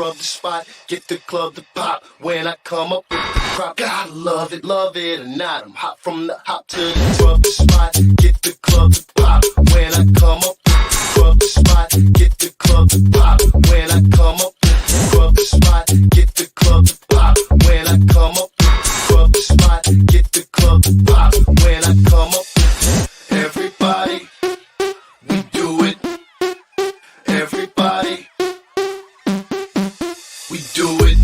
scrub the spot, get the club to pop. When I come up with the crop, gotta love it or not. I'm hot from the hop to the scrub the spot, get the club to pop. When I come up with the scrub the spot, get the club to pop. When I come up with the scrub the spot, get the club to pop. When I come up with the scrub the spot, get the club to pop. When I come up with everybody, we do it. Everybody, we do it.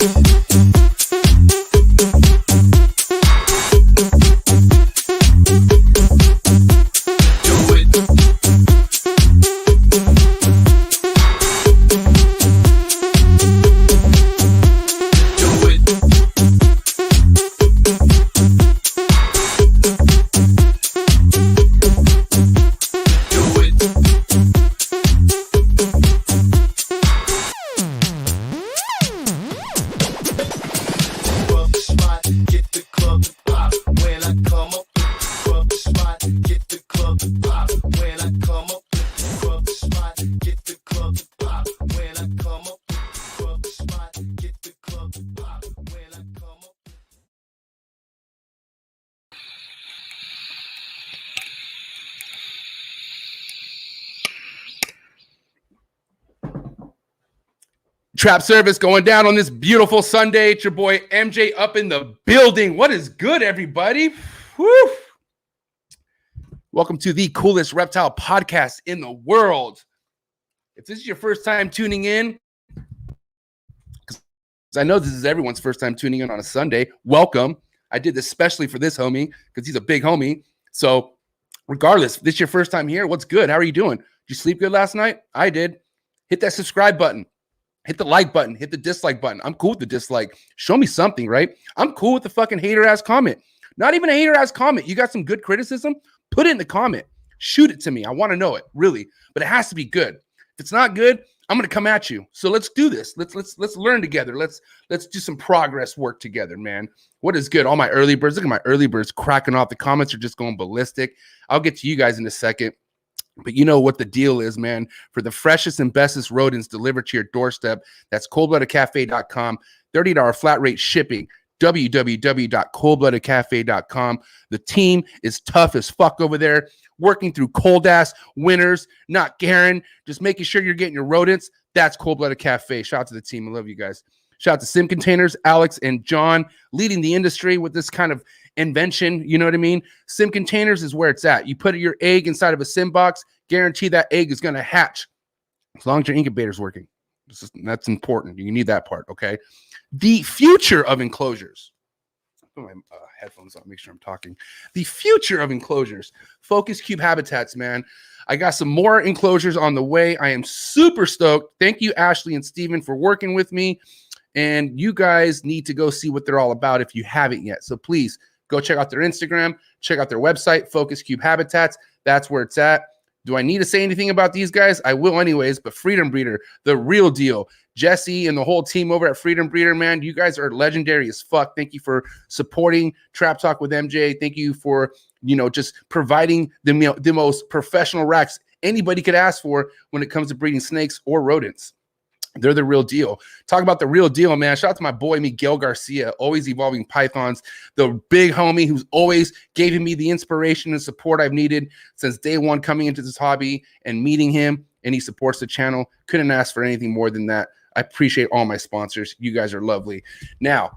Trap service going down on this beautiful Sunday. It's your boy MJ up in the building. What is good, everybody? Woo! Welcome to the coolest reptile podcast in the world. If this is your first time tuning in, because I know this is everyone's first time tuning in on a Sunday, welcome. I did this especially for this homie because he's a big homie. So regardless, if this is your first time here, what's good? How are you doing? Did you sleep good last night? I did. Hit that subscribe button. Hit the like button. Hit the dislike button. I'm cool with the dislike. Show me something, right? I'm cool with the fucking hater-ass comment. Not even a hater-ass comment. You got some good criticism? Put it in the comment. Shoot it to me. I want to know it, really. But it has to be good. If it's not good, I'm going to come at you. So let's do this. Let's learn together. Let's do some progress work together, man. What is good? All my early birds. Look at my early birds cracking off. The comments are just going ballistic. I'll get to you guys in a second. But you know what the deal is, man. For the freshest and bestest rodents delivered to your doorstep, that's coldbloodedcafe.com. $30 flat rate shipping. www.coldbloodedcafe.com. The team is tough as fuck over there, working through cold-ass winters, not Garen, just making sure you're getting your rodents. That's Cold Blooded Cafe. Shout out to the team. I love you guys. Shout out to Sim Containers, Alex and John, leading the industry with this kind of invention. You know what I mean? Sim Containers is where it's at. You put your egg inside of a sim box, guarantee that egg is going to hatch as long as your incubator's working. That's important. You need that part, okay? The future of enclosures. Put my headphones on, make sure I'm talking. The future of enclosures. Focus Cube Habitats, man. I got some more enclosures on the way. I am super stoked. Thank you, Ashley and Steven, for working with me. And you guys need to go see what they're all about if you haven't yet. So please go check out their Instagram, check out their website, Focus Cube Habitats. That's where it's at. Do I need to say anything about these guys? I will anyways, but Freedom Breeder, the real deal. Jesse and the whole team over at Freedom Breeder, man, you guys are legendary as fuck. Thank you for supporting Trap Talk with MJ. Thank you for, just providing the most professional racks anybody could ask for when it comes to breeding snakes or rodents. They're the real deal. Talk about the real deal, man. Shout out to my boy, Miguel Garcia, always evolving pythons, the big homie who's always giving me the inspiration and support I've needed since day one coming into this hobby and meeting him, and he supports the channel. Couldn't ask for anything more than that. I appreciate all my sponsors. You guys are lovely. Now,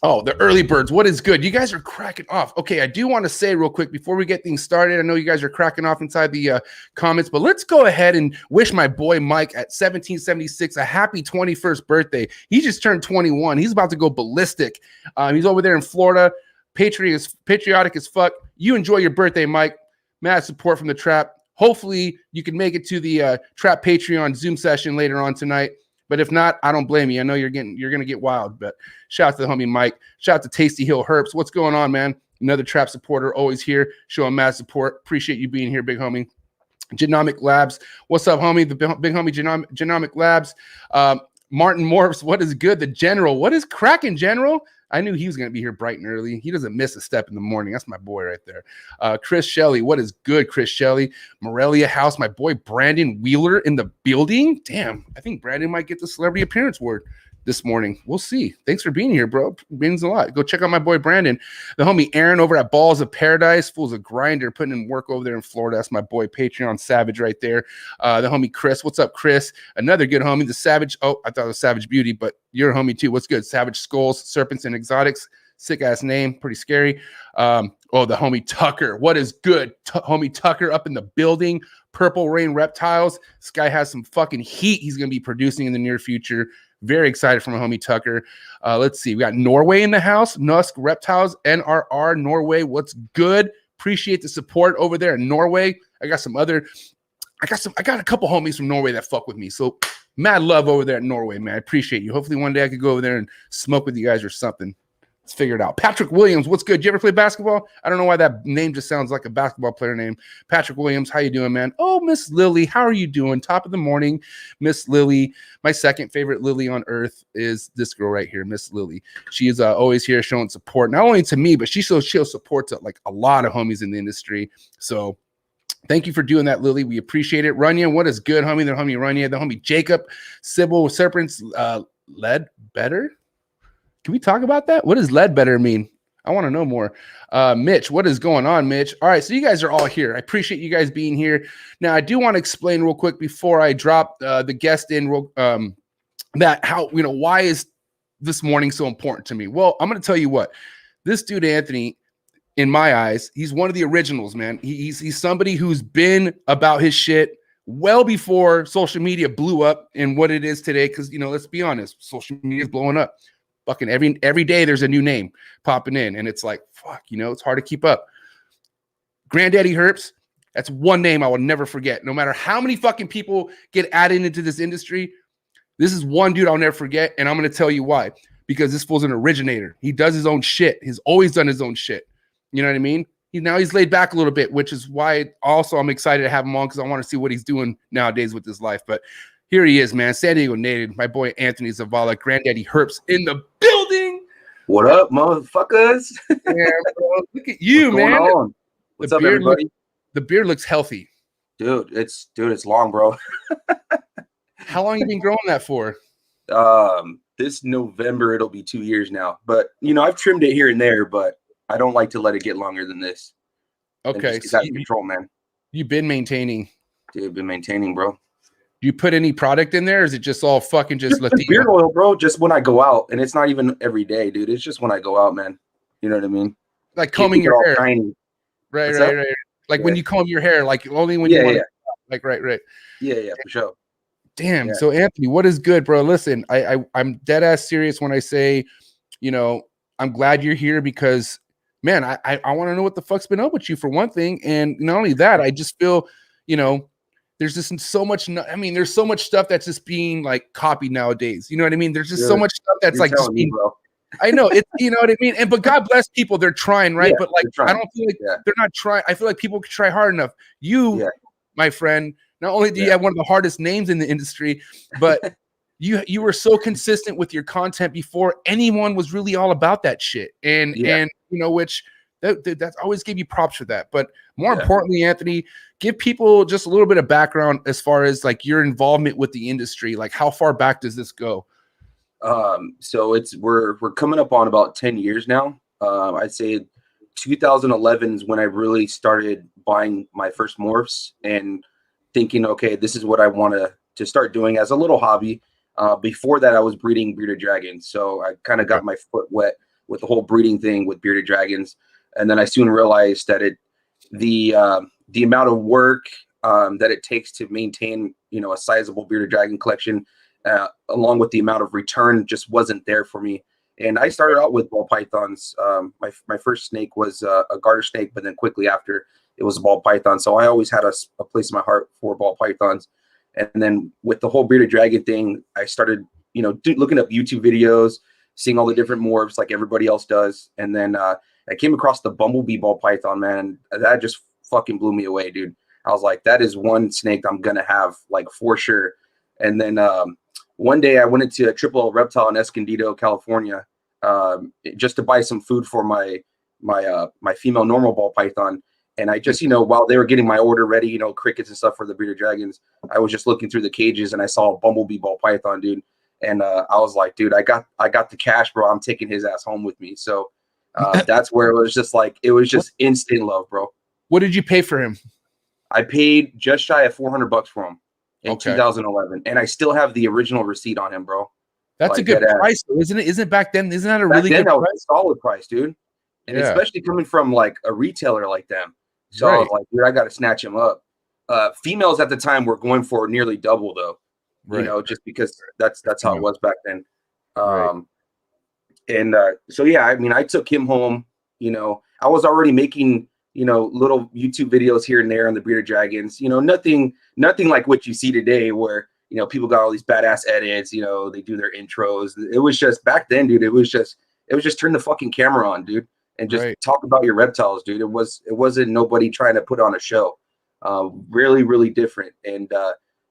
the early birds, what is good? You guys are cracking off. Okay, I do want to say real quick before we get things started, I know you guys are cracking off inside the comments, but let's go ahead and wish my boy Mike at 1776 a happy 21st birthday. He just turned 21. He's about to go ballistic. He's over there in Florida, patriotic as fuck. You enjoy your birthday, Mike. Mad support from the Trap. Hopefully, you can make it to the Trap Patreon Zoom session later on tonight. But if not, I don't blame you. I know you're gonna get wild. But shout out to the homie Mike. Shout out to Tasty Hill Herps. What's going on, man? Another Trap supporter, always here, showing mad support. Appreciate you being here, big homie. Genomic Labs. What's up, homie? The big homie Genomic Labs. Martin Morphs. What is good? The General. What is cracking, General? I knew he was going to be here bright and early. He doesn't miss a step in the morning. That's my boy right there. Chris Shelley, what is good, Chris Shelley? Morelia House, my boy Brandon Wheeler in the building. Damn, I think Brandon might get the celebrity appearance award this morning. We'll see. Thanks for being here, bro. Means a lot. Go check out my boy Brandon. The homie Aaron over at Balls of Paradise. Fool's a grinder, putting in work over there in Florida. That's my boy Patreon Savage right there. The homie Chris. What's up, Chris? Another good homie. The Savage. Oh, I thought it was Savage Beauty, but you're a homie too. What's good? Savage Skulls, Serpents, and Exotics. Sick ass name. Pretty scary. The homie Tucker. What is good? Homie Tucker up in the building. Purple Rain Reptiles. This guy has some fucking heat he's going to be producing in the near future. Very excited for my homie Tucker. Let's see. We got Norway in the house. Nusk Reptiles, NRR Norway. What's good? Appreciate the support over there in Norway. I got a couple homies from Norway that fuck with me. So mad love over there in Norway, man. I appreciate you. Hopefully one day I could go over there and smoke with you guys or something. Let's figure it out. Patrick Williams, what's good? You ever play basketball? I don't know why that name just sounds like a basketball player name. Patrick Williams, how you doing, man? Oh, Miss Lily, how are you doing? Top of the morning, Miss Lily. My second favorite Lily on earth is this girl right here, Miss Lily. She is always here showing support, not only to me, but she shows support to like a lot of homies in the industry. So thank you for doing that, Lily. We appreciate it. Runyon, what is good, homie? The homie Runyon, the homie Jacob, Sybil, Serpents, Lead Better. Can we talk about that? What does Ledbetter mean? I want to know more. Mitch, what is going on, Mitch? All right, so you guys are all here. I appreciate you guys being here. Now, I do want to explain real quick before I drop the guest in that how, why is this morning so important to me? Well, I'm going to tell you what. This dude, Anthony, in my eyes, he's one of the originals, man. He's somebody who's been about his shit well before social media blew up in what it is today because, let's be honest, social media is blowing up. Fucking every day there's a new name popping in, and it's like, fuck, it's hard to keep up. Granddaddy Herps, that's one name I will never forget. No matter how many fucking people get added into this industry, this is one dude I'll never forget, and I'm going to tell you why. Because this fool's an originator. He does his own shit. He's always done his own shit. You know what I mean? Now he's laid back a little bit, which is why also I'm excited to have him on because I want to see what he's doing nowadays with his life. But here he is, man. San Diego native, my boy Anthony Zavala, Granddaddy Herps in the building. What up, motherfuckers? Yeah, bro. Look at you, What's man. going on? What's up, everybody? The beard looks healthy. Dude, it's long, bro. How long you been growing that for? This November it'll be 2 years now. But I've trimmed it here and there, but I don't like to let it get longer than this. Okay. It's out of control, man. You've been maintaining. Dude, been maintaining, bro. Do you put any product in there, or is it just all fucking just Latino? Beard oil, bro, just when I go out. And it's not even every day, dude. It's just when I go out, man. You know what I mean? Like combing your hair. Tiny. Right. Like when you comb your hair, like only when you want to. Like, right. Yeah, for sure. Damn. Yeah. So, Anthony, what is good, bro? Listen, I'm dead ass serious when I say, I'm glad you're here because, man, I want to know what the fuck's been up with you for one thing. And not only that, I just feel, there's just so much. There's so much stuff that's just being like copied nowadays. You know what I mean? There's just so much stuff that's like just being. I know it's. You know what I mean? But God bless people. They're trying, right? Yeah, but like, I don't feel like they're not trying. I feel like people can try hard enough. You, my friend, not only do you have one of the hardest names in the industry, but you were so consistent with your content before anyone was really all about that shit. And which. That's always give you props for that. But more importantly, Anthony, give people just a little bit of background as far as like your involvement with the industry. Like how far back does this go? So we're coming up on about 10 years now. I'd say 2011 is when I really started buying my first morphs and thinking, okay, this is what I want to start doing as a little hobby. Before that, I was breeding bearded dragons. So I kind of got my foot wet with the whole breeding thing with bearded dragons. And then I soon realized that the amount of work that it takes to maintain, a sizable bearded dragon collection, along with the amount of return, just wasn't there for me. And I started out with ball pythons. My first snake was a garter snake, but then quickly after it was a ball python. So I always had a place in my heart for ball pythons. And then with the whole bearded dragon thing, I started, looking up YouTube videos, seeing all the different morphs like everybody else does. And then I came across the bumblebee ball python, man. That just fucking blew me away, dude. I was like, that is one snake I'm going to have, like, for sure. And then one day I went into a Triple Reptile in Escondido, California, just to buy some food for my female normal ball python. And I just, while they were getting my order ready, crickets and stuff for the bearded dragons, I was just looking through the cages and I saw a bumblebee ball python, dude. And I was like, dude, I got the cash, bro. I'm taking his ass home with me. So that's where it was just like, it was just instant love, bro. What did you pay for him? I paid just shy of $400 for him in 2011, and I still have the original receipt on him, bro. That's a good price, though, isn't it? Isn't back then? Isn't that a really good price? That was a solid price, dude. And especially coming from like a retailer like them. So I was like, dude, I got to snatch him up. Females at the time were going for nearly double, though. Just because that's how it was back then. And so yeah, I mean, I took him home. I was already making little YouTube videos here and there on the bearded dragons. Nothing like what you see today, where people got all these badass edits. They do their intros. It was just back then, dude. It was just turn the fucking camera on, dude, and just talk about your reptiles, dude. It wasn't nobody trying to put on a show. Really, really different. And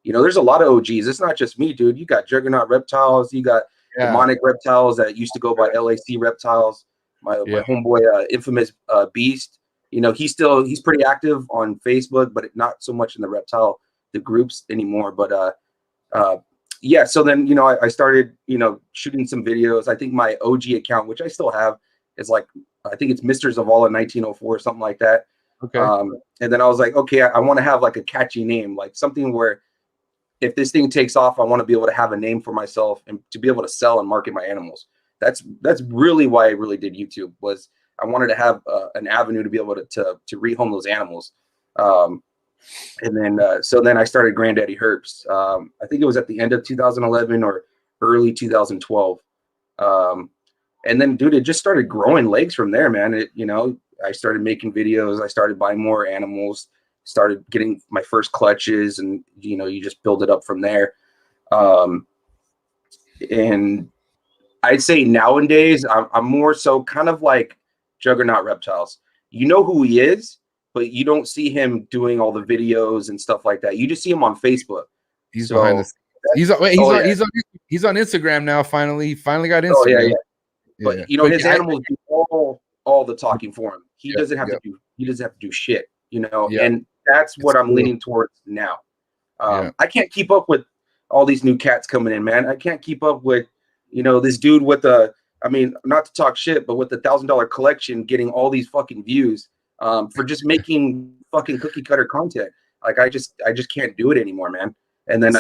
there's a lot of OGs. It's not just me, dude. You got Juggernaut Reptiles. You got Demonic Reptiles that used to go by LAC Reptiles. My homeboy, Infamous Beast. He's pretty active on Facebook, but not so much in the groups anymore. But so then I started shooting some videos. I think my OG account, which I still have, is like, I think it's Mr. Zavala 1904 or something like that. And then I was like, okay, I want to have like a catchy name, like something where if this thing takes off, I want to be able to have a name for myself and to be able to sell and market my animals. That's really why I really did YouTube. Was I wanted to have an avenue to be able to rehome those animals. And then so then I started Granddaddy Herps. I think it was at the end of 2011 or early 2012. And then, dude, it just started growing legs from there, man. I started making videos. I started buying more animals, started getting my first clutches, and you just build it up from there. And I'd say nowadays I'm more so kind of like Juggernaut Reptiles. You know who he is, but you don't see him doing all the videos and stuff like that. You just see him on Facebook. He's behind the scenes. He's on Instagram now. He finally got Instagram. Oh yeah. But his animals do all the talking for him. He doesn't have to do shit. And that's what I'm leaning towards now. I can't keep up with all these new cats coming in, man. I can't keep up with this dude with not to talk shit, but with the $1,000 collection getting all these fucking views for just making fucking cookie cutter content. Like I just can't do it anymore, man. And then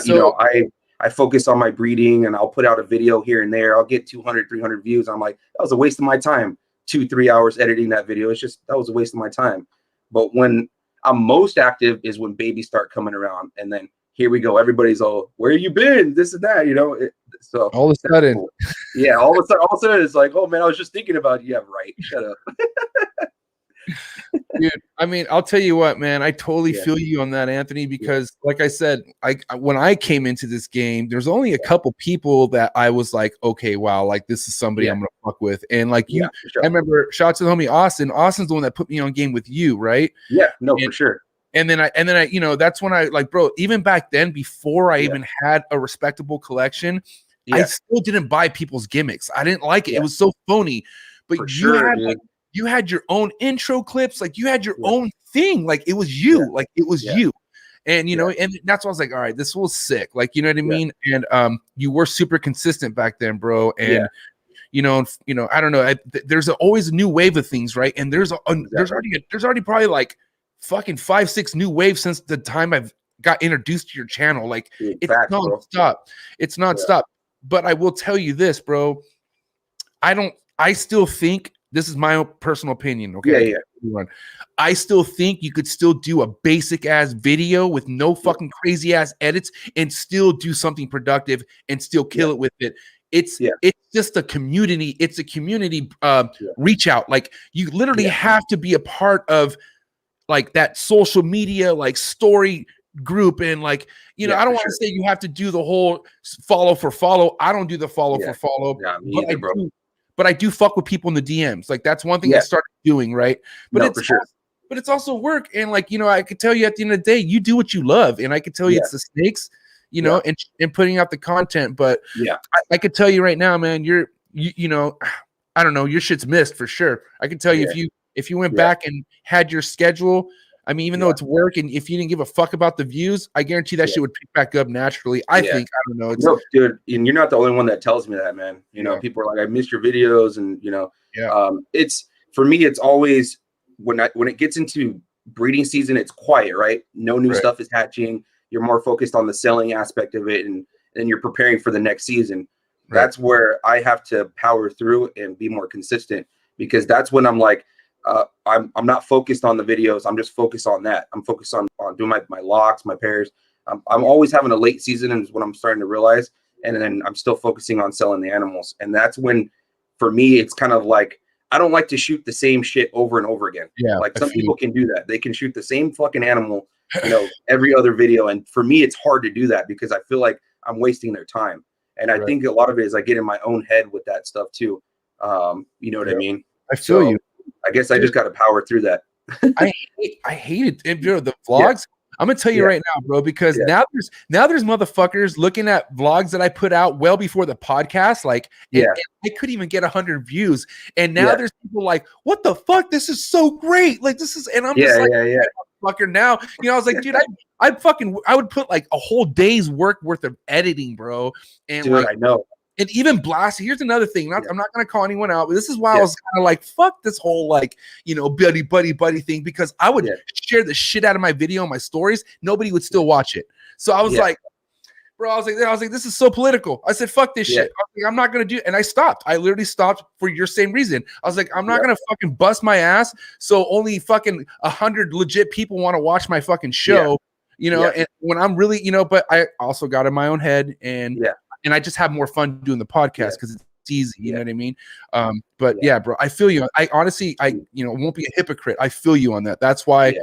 I focus on my breeding, and I'll put out a video here and there. I'll get 200, 300 views. I'm like, that was a waste of my time. 2-3 hours editing that video. That was a waste of my time. But when I'm most active is when babies start coming around, and then here we go. Everybody's all, where you been? This and that, So all of a sudden, cool. All of a sudden, it's like, oh man, I was just thinking about you. Yeah, right. Shut up. Dude, I'll tell you what, man, I totally feel you on that, Anthony, because like I said, when I came into this game, there's only a couple people that I was like, okay, wow, like this is somebody I'm gonna fuck with. And like I remember, shout out to the homie Austin. Austin's the one that put me on game with you, right? For sure. And then I that's when I like, bro, even back then, before I even had a respectable collection, I still didn't buy people's gimmicks. I didn't like it. It was so phony. But you had your own intro clips, like you had your own thing, like it was you, like it was you. And and that's why I was like, all right, this was sick. Like, you know what I mean? And you were super consistent back then, bro. And I don't know. There's always a new wave of things, right? And there's already probably like fucking 5-6 new waves since the time I've got introduced to your channel. Like it's nonstop. It's nonstop. But I will tell you this, bro. I still think, this is my own personal opinion, okay? I still think you could still do a basic ass video with no fucking crazy ass edits and still do something productive and still kill it with it. It's just a community. It's a community reach out. Like you literally have to be a part of like that social media like story group, and like I don't want to say you have to do the whole follow for follow. I don't do the follow for follow, but I do fuck with people in the DMs. Like that's one thing I started doing, right? But but it's also work, and like I could tell you at the end of the day, you do what you love, and I could tell you it's the snakes, and putting out the content. But I could tell you right now, man, I don't know, your shit's missed for sure. I can tell you if you went back and had your schedule, I mean, even though it's work, and if you didn't give a fuck about the views, I guarantee that shit would pick back up naturally. I think. I don't know. It's, no, dude, and you're not the only one that tells me that, man. You know, people are like, I missed your videos, and you know, it's for me. It's always when it gets into breeding season, it's quiet, right? No new stuff is hatching. You're more focused on the selling aspect of it, and you're preparing for the next season. That's where I have to power through and be more consistent, because that's when I'm like, I'm not focused on the videos. I'm just focused on that. I'm focused on doing my locks, my pairs. I'm always having a late season, and is what I'm starting to realize. And then I'm still focusing on selling the animals. And that's when, for me, it's kind of like, I don't like to shoot the same shit over and over again. Yeah, like some people can do that. They can shoot the same fucking animal, you know, every other video. And for me, it's hard to do that because I feel like I'm wasting their time. And I think a lot of it is I get in my own head with that stuff too. You know what I mean? I feel you. I guess I just got to power through that. I hate it. And, you know, the vlogs. I'm gonna tell you right now, bro, because now there's motherfuckers looking at vlogs that I put out well before the podcast, like, and I couldn't even get 100 views, and now there's people like, what the fuck? This is so great, like this is, and I'm just like, fucker. Now, you know, I was like, dude, I would put like a whole day's work worth of editing, bro, and dude, like, I know. And even blasting. Here's another thing. I'm not going to call anyone out, but this is why I was kind of like, fuck this whole, like, you know, buddy thing, because I would share the shit out of my video and my stories. Nobody would still watch it. So I was like, bro, I was like, this is so political. I said, fuck this shit. I was like, I'm not going to do it. And I stopped. I literally stopped for your same reason. I was like, I'm not going to fucking bust my ass. So only fucking 100 legit people want to watch my fucking show, you know, and when I'm really, you know, but I also got in my own head and I just have more fun doing the podcast because it's easy, you know what I mean? But yeah, bro, I feel you. I honestly, you know, won't be a hypocrite. I feel you on that. That's why,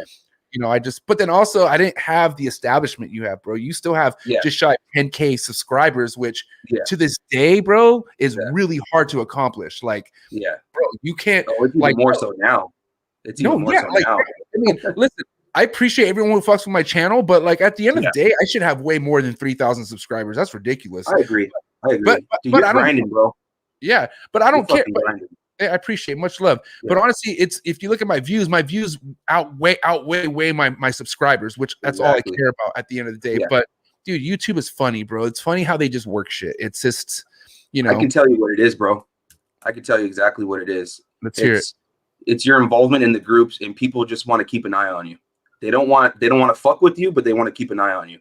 you know, but then also I didn't have the establishment you have, bro. You still have just shy of 10K subscribers, which to this day, bro, is really hard to accomplish. Like, bro, you can't, it's even more so now. It's even more so now. I mean, listen, I appreciate everyone who fucks with my channel, but like at the end of the day, I should have way more than 3,000 subscribers. That's ridiculous. I agree. But dude, you're grinding, bro. Yeah, but I don't care. I appreciate much love. But honestly, it's if you look at my views outweigh my subscribers, which that's all I care about at the end of the day. But dude, YouTube is funny, bro. It's funny how they just work shit. It's just, you know. I can tell you what it is, bro. I can tell you exactly what it is. Let's hear it. It's your involvement in the groups, and people just want to keep an eye on you. They don't want to fuck with you, but they want to keep an eye on you.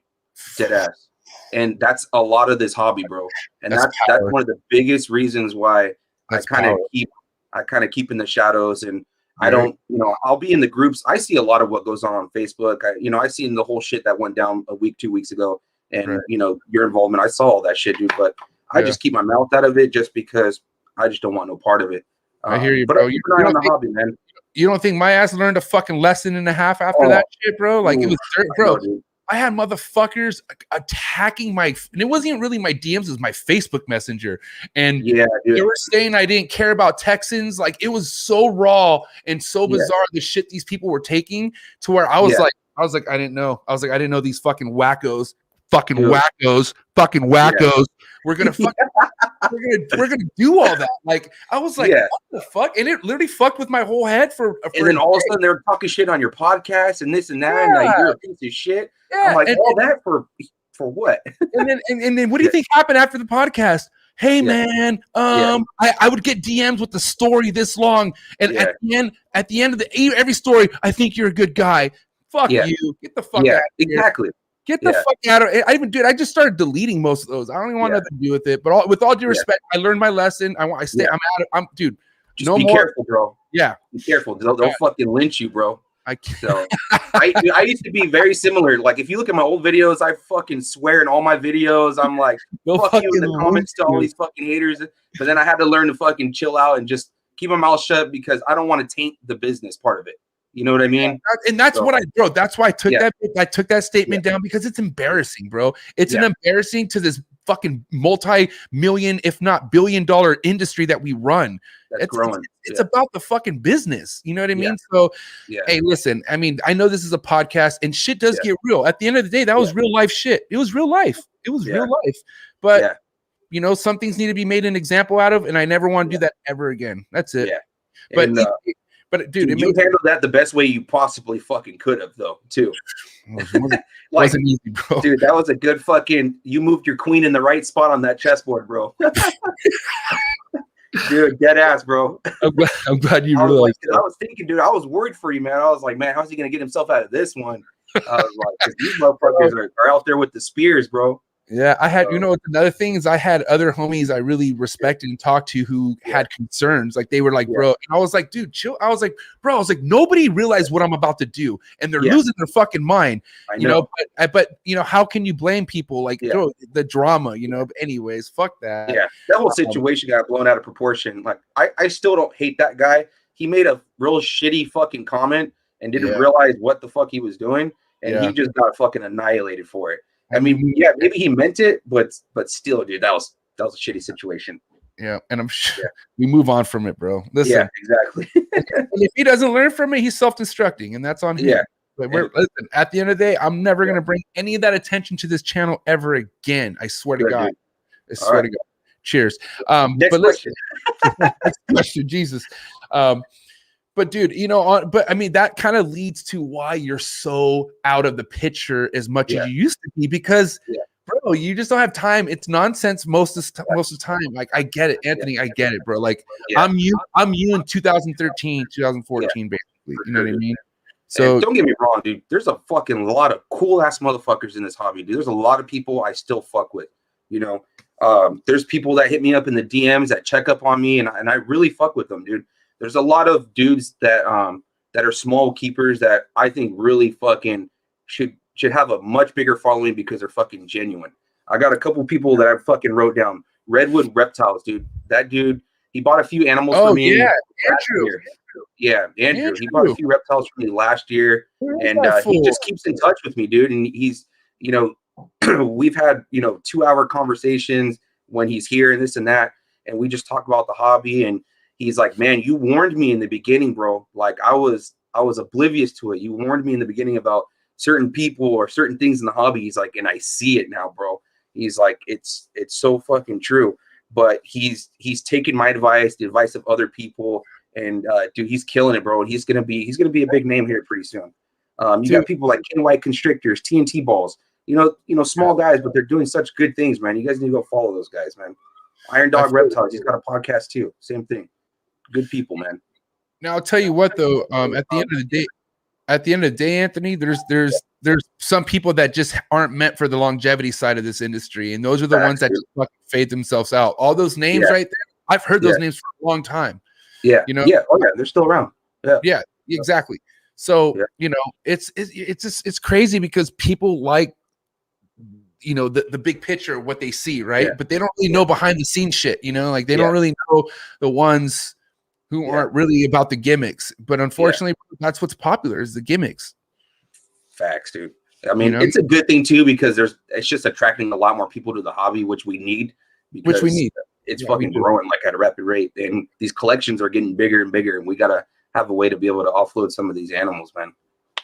Dead ass. And that's a lot of this hobby, bro. And that's one of the biggest reasons why I kind of keep in the shadows, and I don't, you know, I'll be in the groups. I see a lot of what goes on Facebook. I seen the whole shit that went down 2 weeks ago, and you know, your involvement. I saw all that shit, dude, but I just keep my mouth out of it just because I just don't want no part of it. I hear you, but bro. You're not on the hobby, man. You don't think my ass learned a fucking lesson and a half after that shit, bro? Like, it was, bro. I had motherfuckers attacking and it wasn't even really my DMs, it was my Facebook Messenger. And they were saying I didn't care about Texans. Like, it was so raw and so bizarre, the shit these people were taking, to where I was like, I didn't know. I didn't know these fucking wackos. We're gonna do all that. Like, I was like, what the fuck? And it literally fucked with my whole head and then all of a sudden they were talking shit on your podcast and this and that, and like, you're a piece of shit. I'm like, all that for what? and then what do you think happened after the podcast? Hey man, I would get DMs with the story this long, and at the end of every story, I think you're a good guy. Fuck you. Get the fuck out of here. Exactly. Get the fuck out of it. I just started deleting most of those. I don't even want nothing to do with it. But with all due respect, I learned my lesson. Dude. Just be careful, bro. Yeah. Be careful. They'll fucking lynch you, bro. I used to be very similar. Like, if you look at my old videos, I fucking swear in all my videos. I'm like, fuck you in the comments to all these fucking haters. But then I had to learn to fucking chill out and just keep my mouth shut, because I don't want to taint the business part of it. You know what I mean? And that's what that's why I took took that statement down, because it's embarrassing, bro. It's an embarrassing to this fucking multi-million, if not billion-dollar industry that we run. That's growing. It's about the fucking business. You know what I mean? So, hey, listen, I mean, I know this is a podcast and shit does get real. At the end of the day, that was real life shit. It was real life. It was real life. But you know, some things need to be made an example out of, and I never want to do that ever again. That's it. Yeah. But And, but dude, you handled that the best way you possibly fucking could have, though, too. Wasn't easy, bro. Dude, that was a good fucking. You moved your queen in the right spot on that chessboard, bro. Dude, dead ass, bro. I'm glad you realized. I was thinking, dude, I was worried for you, man. I was like, man, how's he gonna get himself out of this one? I was like, because these motherfuckers are out there with the spears, bro. Yeah, I had, you know, another thing is I had other homies I really respected and talked to who had concerns. Like they were like, bro, and I was like, dude, chill. I was like, bro, nobody realized what I'm about to do, and they're losing their fucking mind. You know, but you know, how can you blame people? Like, bro, the drama, you know. But anyways, fuck that. Yeah, that whole situation got blown out of proportion. Like, I still don't hate that guy. He made a real shitty fucking comment and didn't realize what the fuck he was doing, and he just got fucking annihilated for it. I mean, yeah, maybe he meant it, but still, dude, that was a shitty situation. Yeah, and I'm sure we move on from it, bro. Listen, yeah, exactly. And if he doesn't learn from it, he's self-destructing, and that's on him. Yeah. But listen, at the end of the day, I'm never gonna bring any of that attention to this channel ever again. I swear to God. I swear to God. Cheers. Next question. Next question, Jesus. But dude, you know, but I mean, that kind of leads to why you're so out of the picture as much as you used to be, because bro, you just don't have time. It's nonsense most of the time. Like, I get it, Anthony. I get it, bro. Like, I'm you in 2013, 2014, basically. You know what I mean? So and don't get me wrong, dude. There's a fucking lot of cool ass motherfuckers in this hobby, dude. There's a lot of people I still fuck with. You know, there's people that hit me up in the DMs that check up on me, and I really fuck with them, dude. There's a lot of dudes that are small keepers that I think really fucking should have a much bigger following because they're fucking genuine. I got a couple people that I fucking wrote down. Redwood Reptiles, dude. That dude, he bought a few animals for me. Yeah, Andrew. Yeah, Andrew. He bought a few reptiles for me last year, and he just keeps in touch with me, dude. And he's, you know, we've had, you know, 2-hour conversations when he's here and this and that, and we just talk about the hobby. And he's like, man, you warned me in the beginning, bro. Like, I was oblivious to it. You warned me in the beginning about certain people or certain things in the hobby. He's like, and I see it now, bro. He's like, it's so fucking true. But he's taken my advice, the advice of other people, and dude, he's killing it, bro. And he's gonna be a big name here pretty soon. You got people like Ken White Constrictors, TNT Balls. You know, small guys, but they're doing such good things, man. You guys need to go follow those guys, man. Iron Dog Reptiles, he's got a podcast too. Same thing. Good people, man. Now I'll tell you what, though. At the end of the day, Anthony, there's some people that just aren't meant for the longevity side of this industry, and those are the ones that just fucking fade themselves out. All those names right there, I've heard those names for a long time. Yeah, you know. Yeah, oh yeah, they're still around. Yeah, exactly. So you know, it's crazy because people like, you know, the big picture of what they see, right? But they don't really know behind the scenes shit. You know, like they don't really know the ones who aren't really about the gimmicks. But unfortunately, that's what's popular is the gimmicks. Facts, dude. I mean, it's a good thing too, because it's just attracting a lot more people to the hobby, which we need. It's fucking growing like at a rapid rate, and these collections are getting bigger and bigger, and we gotta have a way to be able to offload some of these animals, man.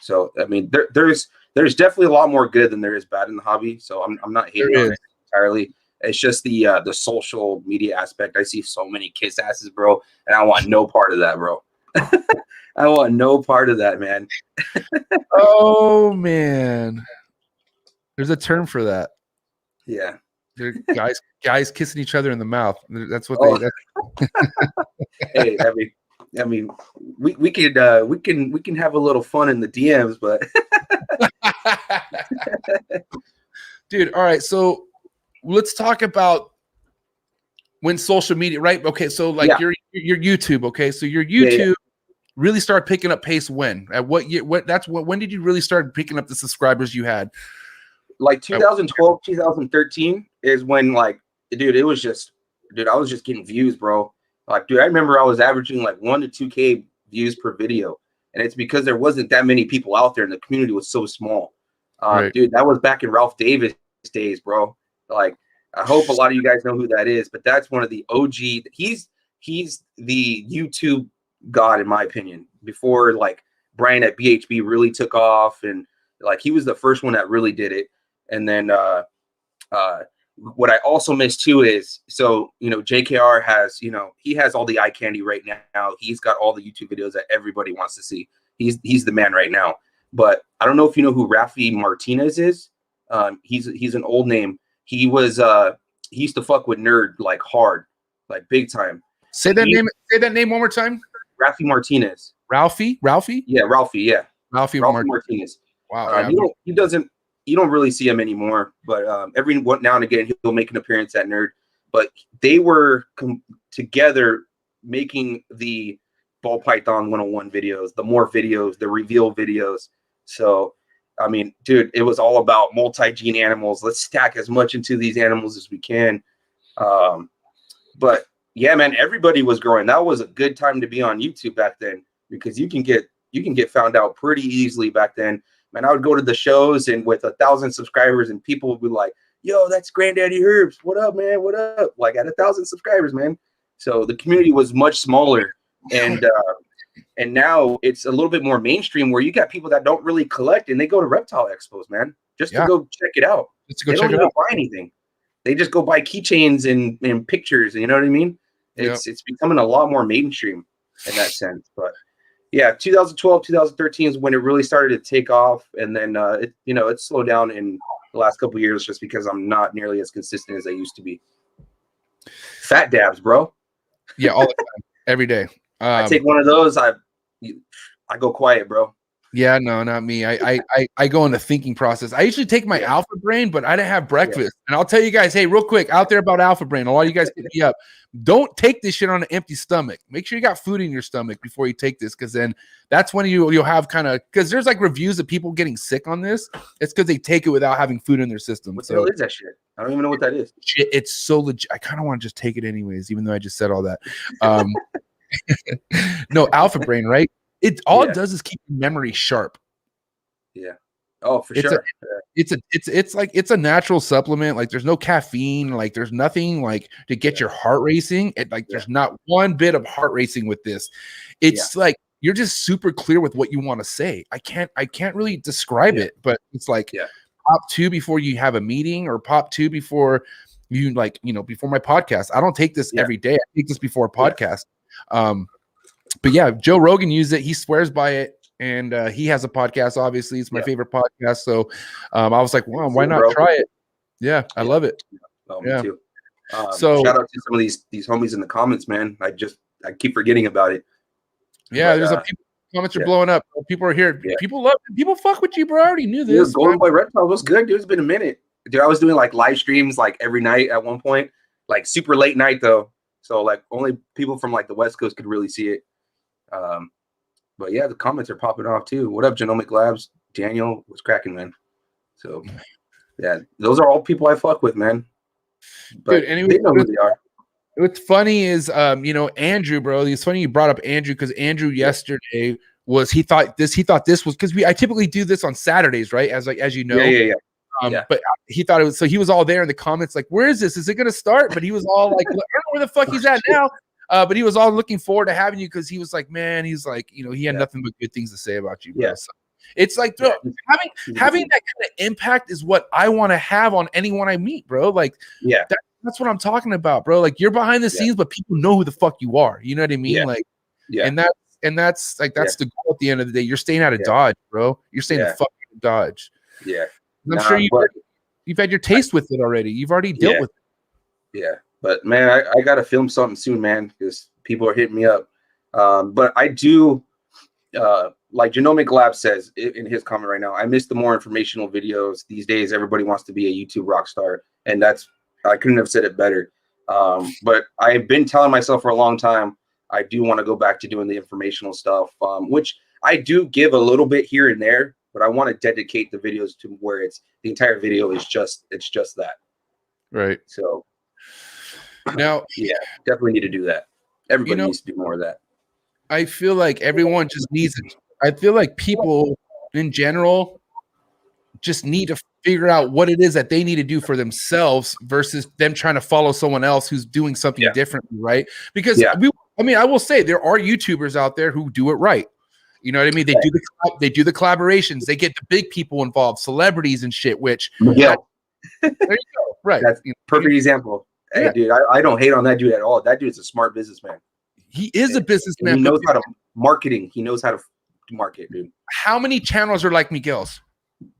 So I mean, there's definitely a lot more good than there is bad in the hobby. So I'm not hating on it entirely. It's just the social media aspect. I see so many kiss asses, bro, and I want no part of that, bro. I want no part of that, man. Oh man, there's a term for that. Yeah, they're guys kissing each other in the mouth. That's what they. Hey, I mean, we can have a little fun in the DMs, but dude, all right, so let's talk about when social media, right? Okay, so like your YouTube, okay, so your YouTube really started picking up pace when? At what year? When did you really start picking up the subscribers you had? Like 2012, 2013 is when, like, dude, it was just, dude, I was just getting views, bro. Like, dude, I remember I was averaging like 1 to 2K views per video, and it's because there wasn't that many people out there, and the community was so small. Dude, that was back in Ralph Davis days, bro. Like, I hope a lot of you guys know who that is, but that's one of the OG. He's the YouTube god, in my opinion. Before like Brian at BHB really took off, and like he was the first one that really did it. And then what I also miss too is, so, JKR has, he has all the eye candy right now. He's got all the YouTube videos that everybody wants to see. He's the man right now. But I don't know if you know who Rafi Martinez is. He's an old name. He used to fuck with Nerd like hard, like big time. Say that name one more time. Rafi Martinez. Ralphie? Yeah, Ralphie. Yeah, Ralphie Martinez. Wow. You don't really see him anymore, but every now and again he'll make an appearance at Nerd. But they were together making the Ball Python 101 videos, the morph videos, the reveal videos. So, I mean, dude, it was all about multi-gene animals. Let's stack as much into these animals as we can. But yeah, man, everybody was growing. That was a good time to be on YouTube back then, because you can get found out pretty easily back then. Man, I would go to the shows and with 1,000 subscribers, and people would be like, "Yo, that's Granddaddy Herps. What up, man? What up?" Like at 1,000 subscribers, man. So the community was much smaller, and now it's a little bit more mainstream, where you got people that don't really collect and they go to reptile expos, man, just to go check it out. They don't even buy anything. They just go buy keychains and pictures. You know what I mean? It's becoming a lot more mainstream in that sense, but. Yeah, 2012, 2013 is when it really started to take off, and then it slowed down in the last couple of years just because I'm not nearly as consistent as I used to be. Fat dabs, bro. Yeah, all the time, every day. I take one of those, I go quiet, bro. Yeah, no, not me. I go in a thinking process. I usually take my Alpha Brain, but I didn't have breakfast. And I'll tell you guys, hey, real quick, out there about Alpha Brain, a lot of you guys hit me up. Don't take this shit on an empty stomach. Make sure you got food in your stomach before you take this, because then that's when you'll have kind of, because there's like reviews of people getting sick on this. It's because they take it without having food in their system. What the hell is that shit? I don't even know what that is. Shit, it's so legit. I kind of want to just take it anyways, even though I just said all that. No, Alpha Brain, right? It does is keep your memory sharp. Yeah. Oh, for sure. It's a natural supplement. Like there's no caffeine. Like there's nothing like to get your heart racing. There's not one bit of heart racing with this. It's like you're just super clear with what you want to say. I can't really describe it, but it's like pop 2 before you have a meeting, or pop 2 before you before my podcast. I don't take this every day. I take this before a podcast. But yeah, Joe Rogan used it. He swears by it. And he has a podcast. Obviously, it's my favorite podcast. So I was like, "Wow, why not try it?" Yeah, I love it. Oh, me too. So shout out to some of these homies in the comments, man. I keep forgetting about it. Yeah, there's comments are blowing up. People are here. Yeah. People fuck with you, bro. I already knew this. Golden Boy Reptile was good, dude. It's been a minute, dude. I was doing like live streams like every night at one point, like super late night though. So like only people from like the West Coast could really see it. But yeah, the comments are popping off too. What up, Genomic Labs? Daniel, what's cracking, man? So yeah, those are all people I fuck with, man. But dude, anyway, they know who they are. What's funny is Andrew, bro. It's funny you brought up Andrew, because Andrew yesterday he thought this was, because I typically do this on Saturdays, right? As you know. Yeah. But he thought it was, so he was all there in the comments like, where is this? Is it gonna start? But he was all like, I don't know where the fuck he's at now. But he was all looking forward to having you, because he was like, man, he's like, he had nothing but good things to say about you, bro. Yeah. So it's like, bro, having that kind of impact is what I want to have on anyone I meet, bro. Like, that's what I'm talking about, bro. Like, you're behind the scenes, but people know who the fuck you are. You know what I mean? Yeah. Like, and that's the goal at the end of the day. You're staying out of Dodge, bro. You're staying the fuck out of Dodge. Yeah. I'm sure you've had your taste with it already. You've already dealt with it. Yeah. But man, I got to film something soon, man, because people are hitting me up. But I do, like Genomic Lab says in his comment right now, I miss the more informational videos. These days, everybody wants to be a YouTube rock star. And I couldn't have said it better. But I've been telling myself for a long time, I do want to go back to doing the informational stuff, which I do give a little bit here and there, but I want to dedicate the videos to where the entire video is just that. Right. So. Now, definitely need to do that. Everybody needs to do more of that. I feel like everyone just needs it. I feel like people in general just need to figure out what it is that they need to do for themselves versus them trying to follow someone else who's doing something differently, right? Because I will say there are YouTubers out there who do it right. You know what I mean? They do the collaborations. They get the big people involved, celebrities and shit. Which There you go. Right. That's perfect example. Hey, dude, I don't hate on that dude at all. That dude's a smart businessman. He is a businessman. He knows how to marketing. He knows how to market, dude. How many channels are like Miguel's?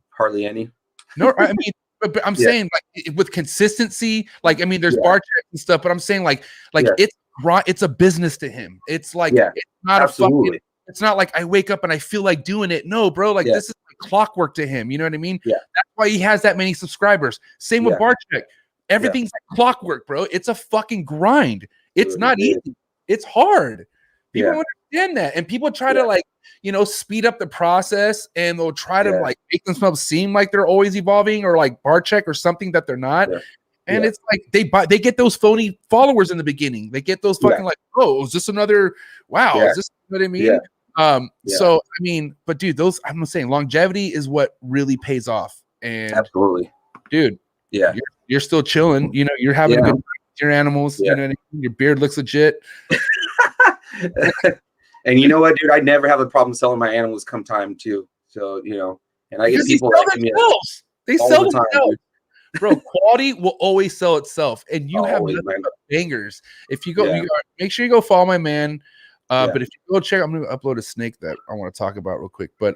Hardly any. No, I mean, but I'm saying like with consistency, like I mean, there's bar checks and stuff, but I'm saying like it's a business to him. It's like it's not absolutely. a fucking. It's not like I wake up and I feel like doing it. No, bro, like this is like clockwork to him. You know what I mean? Yeah. That's why he has that many subscribers. Same with bar check. Everything's like clockwork, bro. It's a fucking grind. It's not easy. It's hard. People understand that, and people try to like speed up the process, and they'll try to like make themselves seem like they're always evolving or like bar check or something that they're not. And it's like they get those phony followers in the beginning. They get those fucking like, oh, is this another? Wow, is this what I mean? So I mean, but dude, I'm saying longevity is what really pays off. And absolutely, dude, you're still chilling. You're having a good time with your animals. You know what I mean? Your beard looks legit. And you know what, dude? I never have a problem selling my animals come time too. So and I get people that give me they sell themselves. Bro, quality will always sell itself, and you have nothing but bangers. If you go, make sure you go follow my man. But if you go check, I'm gonna upload a snake that I want to talk about real quick. But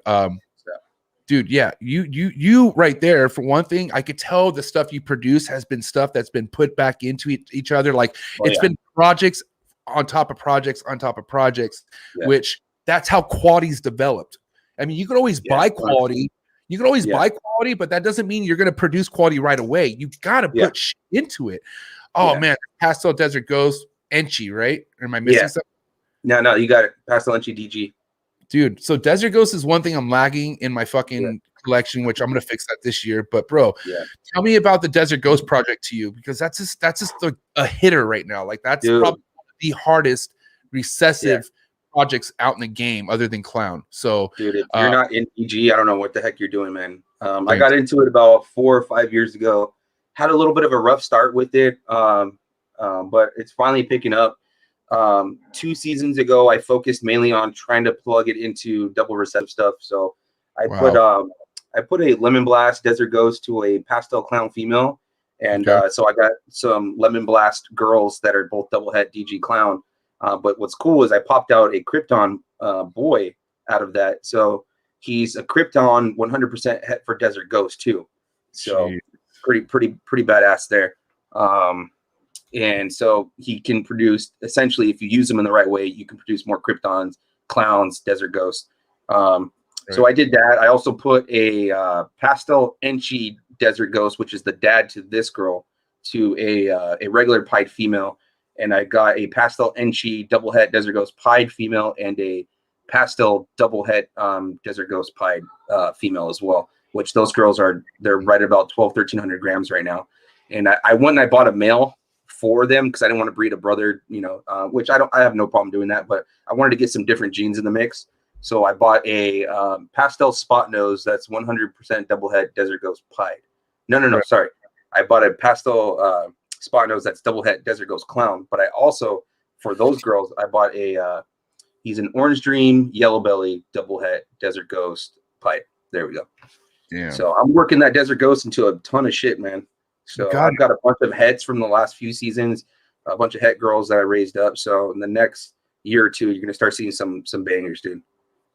dude, you right there. For one thing, I could tell the stuff you produce has been stuff that's been put back into each other. Like it's been projects on top of projects on top of projects, which that's how quality's developed. I mean, you could always buy quality. You can always buy quality, but that doesn't mean you're going to produce quality right away. You got to put shit into it. Oh man, Pastel Desert Ghost, Enchi, right? Or am I missing something? No, you got it. Pastel Enchi DG. Dude, so Desert Ghost is one thing I'm lagging in my fucking collection, which I'm going to fix that this year. But bro, tell me about the Desert Ghost project to you, because that's just a hitter right now. Like that's probably the hardest recessive projects out in the game other than Clown. So dude, if you're not in EG, I don't know what the heck you're doing, man. I got into it about 4 or 5 years ago. Had a little bit of a rough start with it, but it's finally picking up. 2 seasons ago, I focused mainly on trying to plug it into double recessive stuff. So I put a Lemon Blast Desert Ghost to a Pastel Clown female, and so I got some Lemon Blast girls that are both double het DG Clown. But what's cool is I popped out a Krypton boy out of that. So he's a Krypton 100% het for Desert Ghost too. So pretty badass there. And so he can produce, essentially, if you use them in the right way, you can produce more Kryptons, Clowns, Desert Ghosts. So I did that. I also put a Pastel Enchi Desert Ghost, which is the dad to this girl, to a regular pied female. And I got a Pastel Enchi double het Desert Ghost pied female and a Pastel double het Desert Ghost pied female as well, which those girls they're right about 1,300 grams right now. And I went and I bought a male for them because I didn't want to breed a brother, which I have no problem doing that, but I wanted to get some different genes in the mix. So I bought a Pastel Spot Nose that's 100% double het Desert Ghost pied. No, sorry. I bought a Pastel Spot Nose that's double het Desert Ghost Clown, but I also, for those girls, I bought he's an Orange Dream Yellow Belly double het Desert Ghost pied. There we go. Yeah. So I'm working that Desert Ghost into a ton of shit, man. So I've got a bunch of hets from the last few seasons, a bunch of het girls that I raised up. So in the next year or two, you're gonna start seeing some bangers, dude.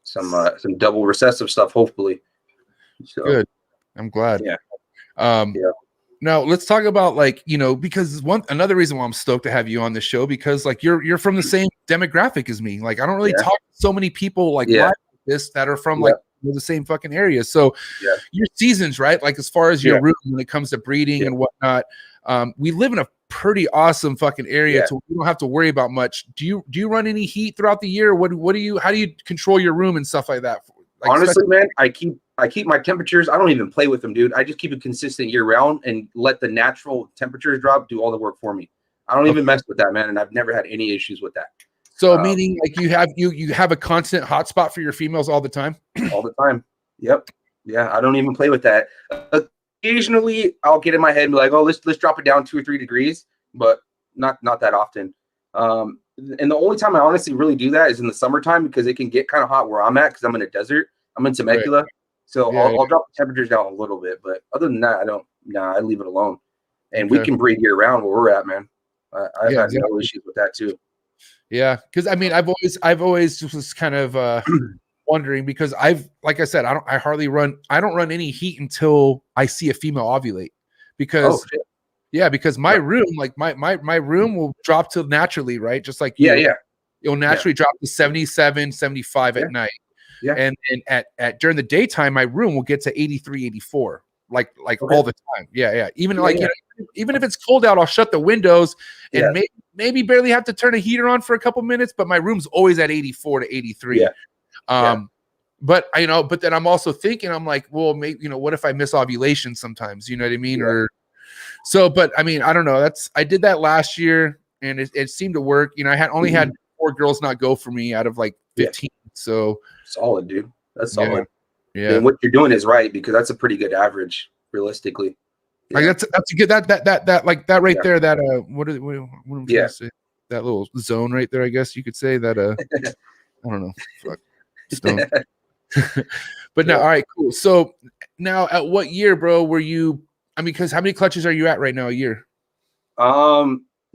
Some double recessive stuff, hopefully. So, good. I'm glad. Yeah. Now let's talk about because another reason why I'm stoked to have you on the show, because like you're from the same demographic as me. Like I don't really talk to so many people like this that are from like the same fucking area. So your seasons, right? Like as far as your room when it comes to breeding and whatnot, we live in a pretty awesome fucking area, so we don't have to worry about much. Do you run any heat throughout the year? How do you control your room and stuff like that? Like, honestly, man, I keep my temperatures. I don't even play with them, dude. I just keep it consistent year round and let the natural temperatures drop do all the work for me. I don't even mess with that, man, and I've never had any issues with that. So meaning like you have a constant hotspot for your females all the time? All the time. Yep. Yeah, I don't even play with that. Occasionally I'll get in my head and be like, oh, let's drop it down 2 or 3 degrees, but not that often. And the only time I honestly really do that is in the summertime, because it can get kind of hot where I'm at, because I'm in a desert. I'm in Temecula. Right. So I'll drop the temperatures down a little bit, but other than that, I don't nah, I leave it alone. And we can breed year round where we're at, man. I've had no issues with that too. Yeah, because I mean, I've always just was kind of wondering, because like I said, I don't run any heat until I see a female ovulate, because because my room, like my room will drop to naturally, right? Just like it'll naturally drop to 77, 75 at night. Yeah. And at during the daytime, my room will get to 83, 84, like all the time. Yeah. Even you know, even if it's cold out, I'll shut the windows and maybe barely have to turn a heater on for a couple minutes, but my room's always at 84 to 83. But but then I'm also thinking, I'm like, well, maybe, you know, what if I miss ovulation sometimes? You know what I mean? Or so, but I mean, I don't know. I did that last year and it seemed to work. You know, I had only had 4 girls not go for me out of like 15. So solid, dude. That's solid. Yeah. And what you're doing is right, because that's a pretty good average, realistically. Like that's a good that like that right there. That what am I trying to say? That little zone right there. I guess you could say that. I don't know. Fuck. Stone. But now, all right, cool. So now, at what year, bro, were you? I mean, because how many clutches are you at right now a year?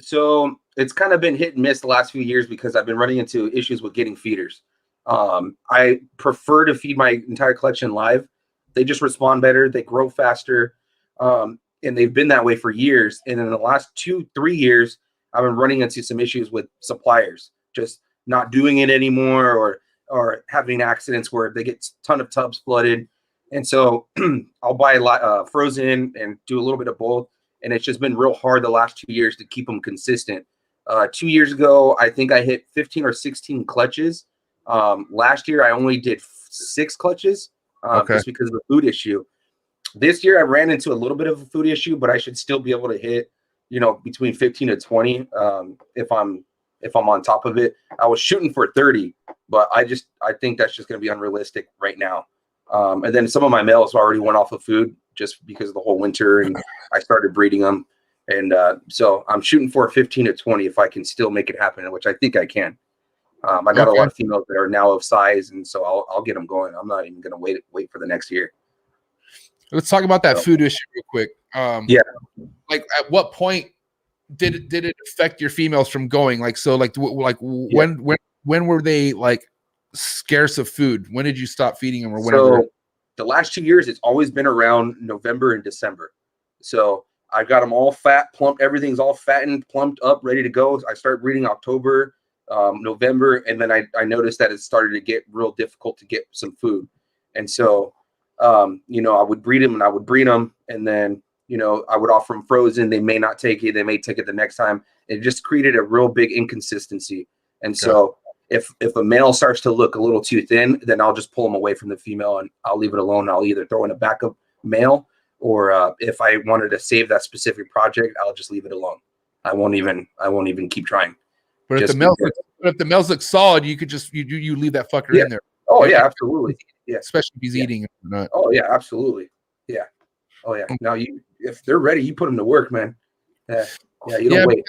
So it's kind of been hit and miss the last few years because I've been running into issues with getting feeders. I prefer to feed my entire collection live. They just respond better. They grow faster. And they've been that way for years. And in the last 2-3 years, I've been running into some issues with suppliers, just not doing it anymore, or having accidents where they get a ton of tubs flooded. And so I'll buy a lot frozen and do a little bit of both. And it's just been real hard the last 2 years to keep them consistent. 2 years ago, I think I hit 15 or 16 clutches. Last year, I only did 6 clutches just because of the food issue. This year, I ran into a little bit of a food issue, but I should still be able to hit, you know, between 15 to 20 if I'm on top of it. I was shooting for 30, but I think that's just going to be unrealistic right now. And then some of my males already went off of food just because of the whole winter, and I started breeding them. And so I'm shooting for 15 to 20 if I can still make it happen, which I think I can. I got a lot of females that are now of size, and so I'll get them going. I'm not even going to wait for the next year. Let's talk about that food issue real quick. Like at what point did it affect your females from going? Like, so when were they like scarce of food? When did you stop feeding them, or whenever? So the last 2 years, it's always been around November and December. So I got them all fat, plump. Everything's all fattened, plumped up, ready to go. I start breeding October, November, and then I noticed that it started to get real difficult to get some food. And so, you know, I would breed them and I would breed them, and then, you know, I would offer them frozen. They may not take it. They may take it the next time. It just created a real big inconsistency. And so if a male starts to look a little too thin, then I'll just pull them away from the female and I'll leave it alone. I'll either throw in a backup male, or if I wanted to save that specific project, I'll just leave it alone. I won't even keep trying. But if the males look solid, you could just you leave that fucker in there. Oh yeah, absolutely. Yeah, especially if he's eating or not. Oh yeah, absolutely. Yeah. Oh yeah. Now if they're ready, you put them to work, man. Yeah, you don't wait.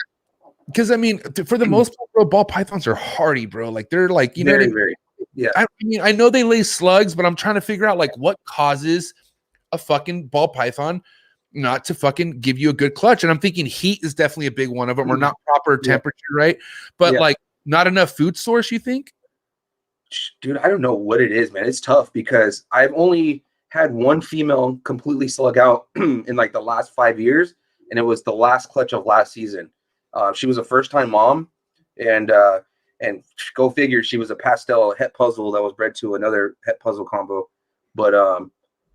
Because I mean, for the most part, bro, ball pythons are hardy, bro. Like they're like, you know, very. Yeah. I mean, I know they lay slugs, but I'm trying to figure out like what causes a fucking ball python not to fucking give you a good clutch. And I'm thinking heat is definitely a big one of them, or not proper temperature, right? But like not enough food source, you think? Dude, I don't know what it is, man. It's tough because I've only had one female completely slug out in like the last 5 years, and it was the last clutch of last season. She was a first-time mom, and go figure, she was a pastel het puzzle that was bred to another het puzzle combo. But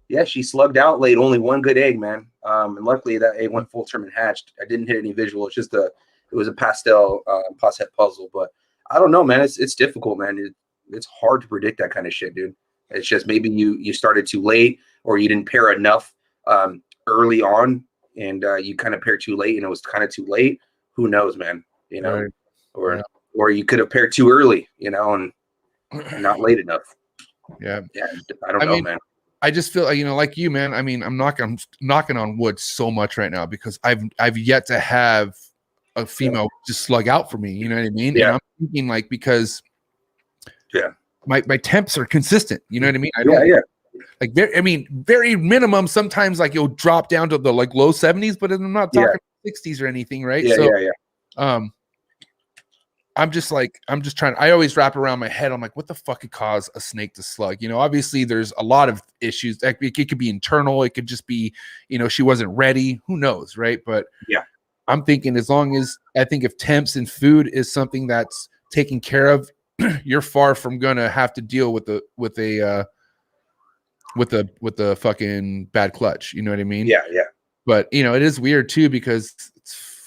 yeah, she slugged out, laid only one good egg, man. And luckily that egg went full term and hatched. I didn't hit any visual. It's just it was a pastel pos het puzzle. But I don't know, man. It's difficult, man. It's hard to predict that kind of shit, dude. It's just maybe you started too late, or you didn't pair enough early on, and you kind of paired too late, and it was kind of too late. Who knows, man? You know, or you could have paired too early, you know, and not late enough. Yeah, I don't know, man. I just feel, you know, like you, man. I mean, I'm knocking on wood so much right now because I've yet to have a female just slug out for me. You know what I mean? Yeah. And I'm thinking like because my temps are consistent. You know what I mean? Like very minimum. Sometimes like you'll drop down to the like low 70s, but I'm not talking 60s or anything, right? I'm just trying. I always wrap around my head. I'm like, what the fuck could cause a snake to slug? You know, obviously there's a lot of issues. Like, it could be internal. It could just be, you know, she wasn't ready. Who knows, right? But I'm thinking if temps and food is something that's taken care of, you're far from gonna have to deal with a fucking bad clutch. You know what I mean? Yeah. But you know, it is weird too because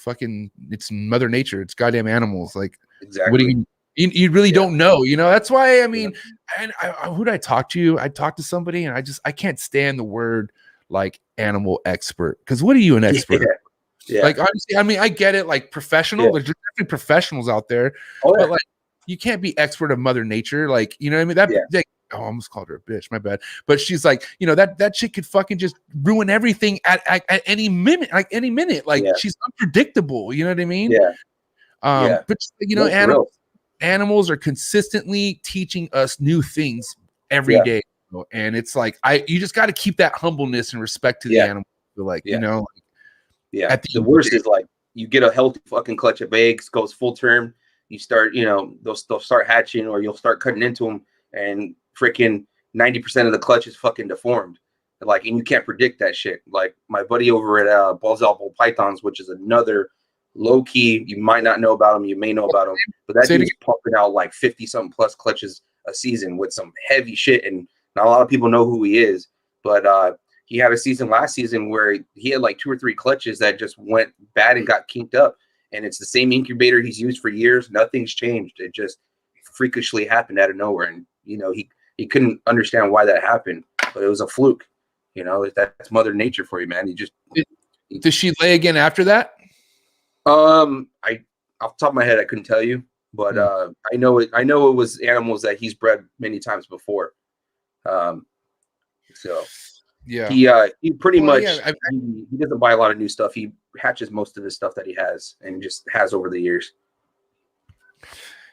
it's Mother Nature. It's goddamn animals. Like, exactly. What do you really don't know? You know, that's why. I mean, and who did I talk to? I talked to somebody, and I can't stand the word like animal expert, because what are you an expert? Yeah. Like, honestly, I mean, I get it. Like professional, there's definitely professionals out there, but like you can't be expert of Mother Nature. Like, you know what I mean? Like, I almost called her a bitch. My bad. But she's like, you know, that chick could fucking just ruin everything at any minute. Like any minute. Like she's unpredictable. You know what I mean? But you know, animals are consistently teaching us new things every day. And it's like you just got to keep that humbleness and respect to the animal. Like, you know, the worst is like you get a healthy fucking clutch of eggs, goes full term. You start, you know, they'll start hatching, or you'll start cutting into them, and freaking 90% of the clutch is fucking deformed. Like, and you can't predict that shit. Like my buddy over at Zavala Pythons, which is another low key, you might not know about him, you may know about him, but that dude's pumping out like 50 something plus clutches a season with some heavy shit, and not a lot of people know who he is. But he had a season last season where he had like 2 or 3 clutches that just went bad and got kinked up. And it's the same incubator he's used for years. Nothing's changed. It just freakishly happened out of nowhere. And, you know, he couldn't understand why that happened, but it was a fluke. You know, that's Mother Nature for you, man. Does she lay again after that? Off the top of my head, I couldn't tell you, but I know it was animals that he's bred many times before. So he pretty much he doesn't buy a lot of new stuff. He hatches most of the stuff that he has, and just has over the years.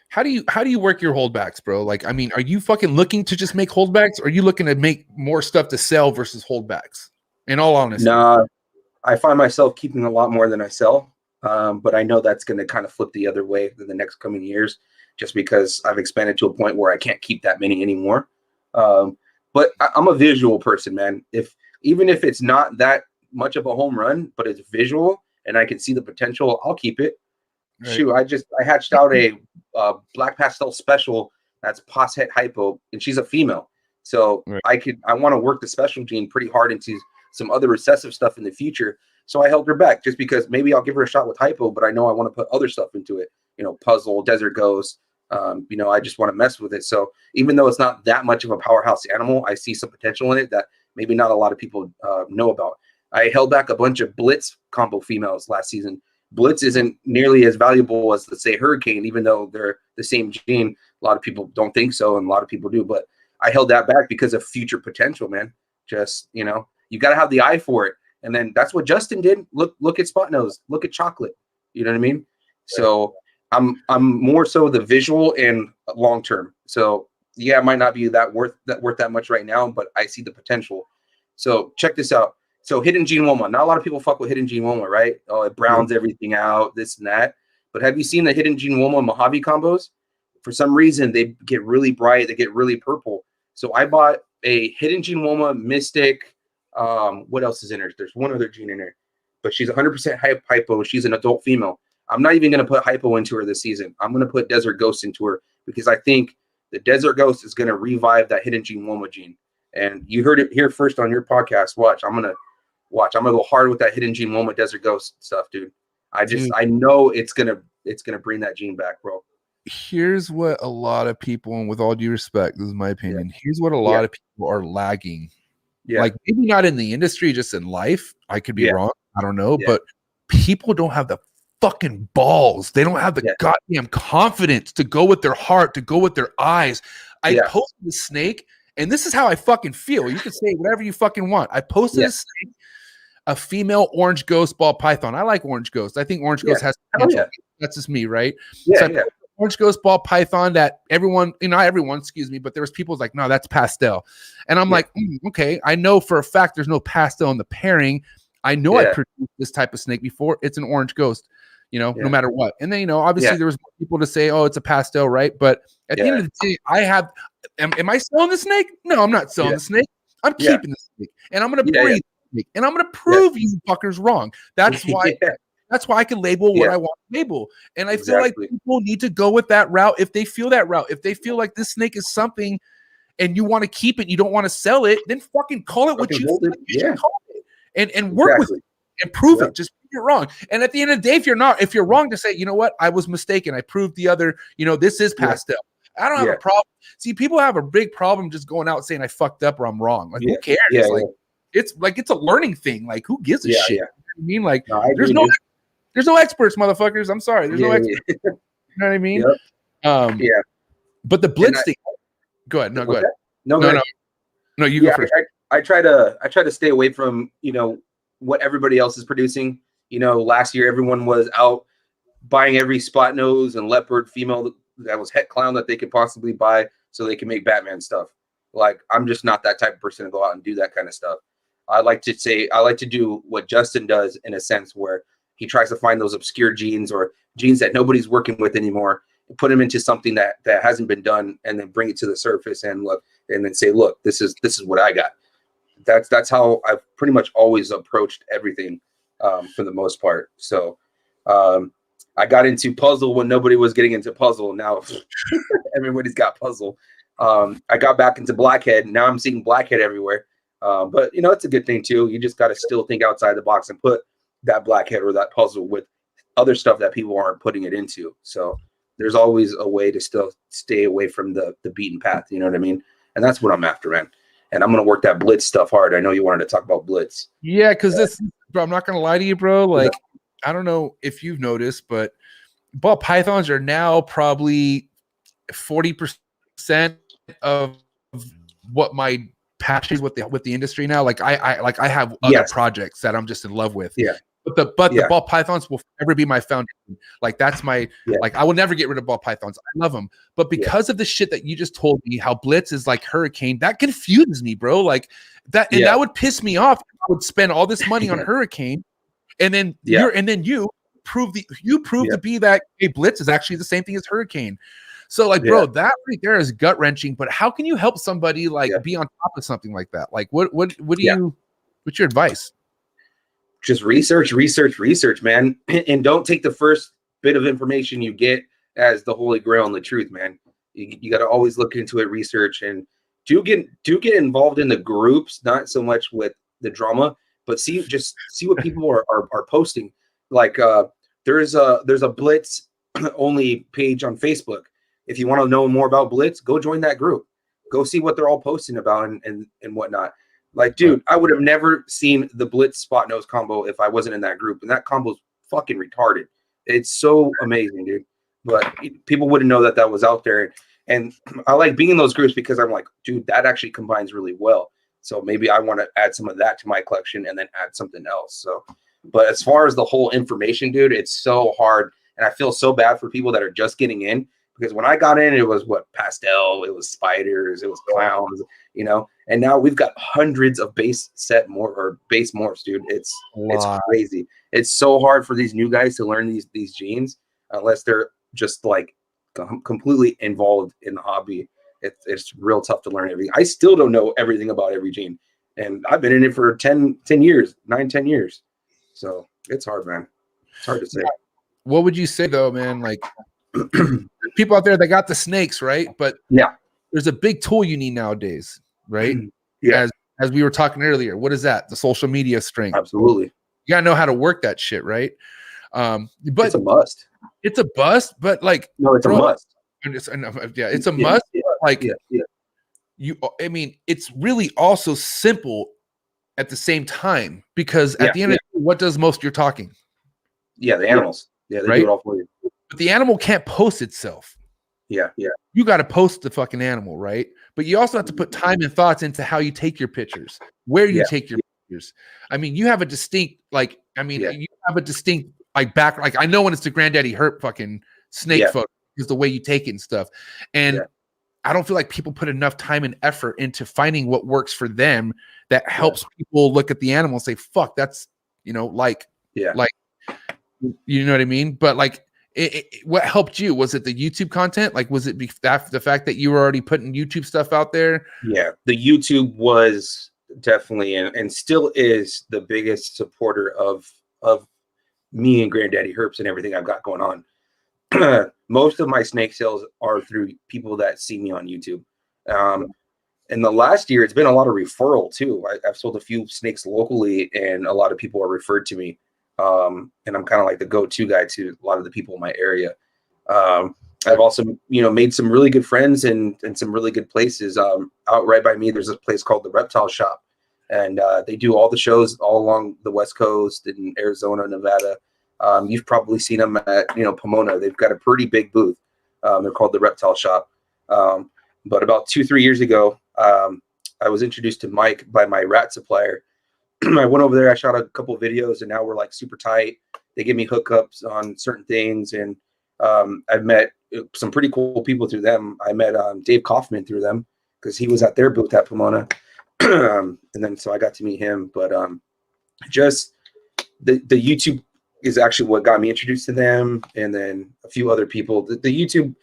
How do you work your holdbacks, bro? Like, I mean, are you fucking looking to just make holdbacks, or are you looking to make more stuff to sell versus holdbacks? In all honesty, nah, I find myself keeping a lot more than I sell. But I know that's going to kind of flip the other way in the next coming years, just because I've expanded to a point where I can't keep that many anymore. But I'm a visual person, man. Even if it's not that much of a home run, but it's visual and I can see the potential, I'll keep it. Right. Shoot, I hatched out a black pastel special that's pos het hypo, and she's a female. So I want to work the special gene pretty hard into some other recessive stuff in the future. So I held her back just because maybe I'll give her a shot with hypo, but I know I want to put other stuff into it. You know, puzzle, desert ghost. You know, I just want to mess with it. So even though it's not that much of a powerhouse animal, I see some potential in it that maybe not a lot of people know about. I held back a bunch of Blitz combo females last season. Blitz isn't nearly as valuable as, let's say, Hurricane, even though they're the same gene. A lot of people don't think so, and a lot of people do. But I held that back because of future potential, man. Just, you know, you got to have the eye for it. And then that's what Justin did. Look at Spot Nose. Look at Chocolate. You know what I mean? So I'm more so the visual and long term. So yeah, it might not be worth that much right now, but I see the potential. So check this out. So Hidden Gene Woma. Not a lot of people fuck with Hidden Gene Woma, right? Oh, it browns everything out, this and that. But have you seen the Hidden Gene Woma Mojave combos? For some reason, they get really bright. They get really purple. So I bought a Hidden Gene Woma Mystic. What else is in her? There's one other gene in her, but she's 100% hypo. She's an adult female. I'm not even going to put hypo into her this season. I'm going to put Desert Ghost into her because I think the Desert Ghost is going to revive that Hidden Gene Woma gene. And you heard it here first on your podcast. Watch. I'm going to go hard with that Hidden Gene Woma Desert Ghost stuff, dude. I know it's going to bring that gene back, bro. Here's what a lot of people, and with all due respect, this is my opinion. Here's what a lot of people are lagging. Like maybe not in the industry, just in life. I could be wrong. I don't know. But people don't have the fucking balls. They don't have the goddamn confidence to go with their heart, to go with their eyes. I posted a snake, and this is how I fucking feel. You can say whatever you fucking want. I posted a snake, a female orange ghost ball python. I like orange ghost. I think orange ghost has potential. That's just me, right? So orange ghost ball python that everyone, not everyone, excuse me, but there was people like, no, that's pastel. And I'm like, okay, I know for a fact there's no pastel in the pairing. I know I produced this type of snake before. It's an orange ghost, no matter what. And then, obviously there was people to say, oh, it's a pastel, right? But at the end of the day, I have, am I selling the snake? No, I'm not selling the snake. I'm keeping the snake, and I'm going to breed the snake, and I'm going to prove you fuckers wrong. That's why. That's why I can label what I want to label. And I feel like people need to go with that route if they feel that route. If they feel like this snake is something and you want to keep it, you don't want to sell it, then fucking call it what you call it. And work with it and prove it. Just prove you're wrong. And at the end of the day, if you're wrong, to say, you know what, I was mistaken. I proved the other, this is pastel. I don't have a problem. See, people have a big problem just going out saying I fucked up or I'm wrong. Like, who cares? It's it's a learning thing. Like, who gives a shit? You know what I mean? Like, there's no experts, motherfuckers. I'm sorry. There's no experts. You know what I mean? But the blitz thing. Go ahead. No, go ahead. No, you go first. I try to stay away from, what everybody else is producing. Last year everyone was out buying every spot nose and leopard female that was het clown that they could possibly buy so they can make Batman stuff. Like, I'm just not that type of person to go out and do that kind of stuff. I like to do what Justin does, in a sense where he tries to find those obscure genes or genes that nobody's working with anymore, and put them into something that hasn't been done, and then bring it to the surface and then say, look, this is what I got. That's how I've pretty much always approached everything, for the most part. So I got into puzzle when nobody was getting into puzzle. Now everybody's got puzzle. I got back into blackhead. Now I'm seeing blackhead everywhere. But it's a good thing too. You just got to still think outside the box and put that blackhead or that puzzle with other stuff that people aren't putting it into. So there's always a way to still stay away from the beaten path. You know what I mean? And that's what I'm after, man. And I'm going to work that blitz stuff hard. I know you wanted to talk about blitz. Yeah. Cause bro, I'm not going to lie to you, bro. Like, I don't know if you've noticed, but ball pythons are now probably 40% of what my passion with the industry now. Like I have other projects that I'm just in love with. Yeah. But the ball pythons will forever be my foundation. Like, that's my like, I will never get rid of ball pythons. I love them. But because of the shit that you just told me, how blitz is like hurricane, that confuses me, bro. Like that, and that would piss me off. I would spend all this money on hurricane, and then you prove to be that blitz is actually the same thing as hurricane. So like, bro, that right there is gut wrenching. But how can you help somebody be on top of something like that? Like, what do you? What's your advice? Just research, man, and don't take the first bit of information you get as the holy grail and the truth, man. You got to always look into it, research, and do get involved in the groups, not so much with the drama, but see what people are posting. Like, there's a blitz only page on Facebook. If you want to know more about blitz, go join that group. Go see what they're all posting about and whatnot. Like, dude, I would have never seen the blitz spot nose combo if I wasn't in that group, and that combo's fucking retarded. It's so amazing, dude. But people wouldn't know that was out there. And I like being in those groups because I'm like, dude, that actually combines really well. So maybe I want to add some of that to my collection and then add something else. So, but as far as the whole information, dude, it's so hard. And I feel so bad for people that are just getting in, because when I got in, it was pastel, it was spiders, it was clowns, and now we've got hundreds of base morphs, dude. It's crazy. It's so hard for these new guys to learn these genes unless they're just like completely involved in the hobby. It's real tough to learn everything. I still don't know everything about every gene, and I've been in it for 10 years. So it's hard, man. It's hard to say. What would you say though, man? Like, people out there that got the snakes, right? But there's a big tool you need nowadays, right? Yeah. As we were talking earlier, what is that? The social media strength. Absolutely. You gotta know how to work that shit, right? But it's a must. It's a bust, but like, no, it's a must. It's a must. Like, I mean, it's really also simple at the same time, because at the end of the day, what does most of your talking? Yeah, the animals. Yeah, they do it all for you. But the animal can't post itself. Yeah. You got to post the fucking animal, right? But you also have to put time and thoughts into how you take your pictures, where you take your pictures. I mean, you have a distinct, you have a distinct, back. Like, I know when it's the Granddaddy Herp fucking snake photo. is the way you take it and stuff. And I don't feel like people put enough time and effort into finding what works for them that helps people look at the animal and say, fuck, that's, you know, like, you know what I mean? But like, what helped you? Was it the YouTube content? Like, was it the fact that you were already putting YouTube stuff out there? Yeah, the YouTube was definitely and still is the biggest supporter of me and Granddaddy Herps and everything I've got going on. Most of my snake sales are through people that see me on YouTube. In the last year, it's been a lot of referral too. I've sold a few snakes locally, and a lot of people are referred to me. And I'm kind of like the go-to guy to a lot of the people in my area. I've also, you know, made some really good friends in some really good places. Out right by me, there's a place called the Reptile Shop, and they do all the shows all along the West Coast in Arizona, Nevada. You've probably seen them at, you know, Pomona. They've got a pretty big booth. They're called the Reptile Shop. But about 2-3 years ago, I was introduced to Mike by my rat supplier. I went over there, I shot a couple of videos, and now we're like super tight. They give me hookups on certain things, and I've met some pretty cool people through them. I met Dave Kaufman through them because he was at their booth at Pomona. And then so I got to meet him. But just the YouTube is actually what got me introduced to them, and then a few other people. The YouTube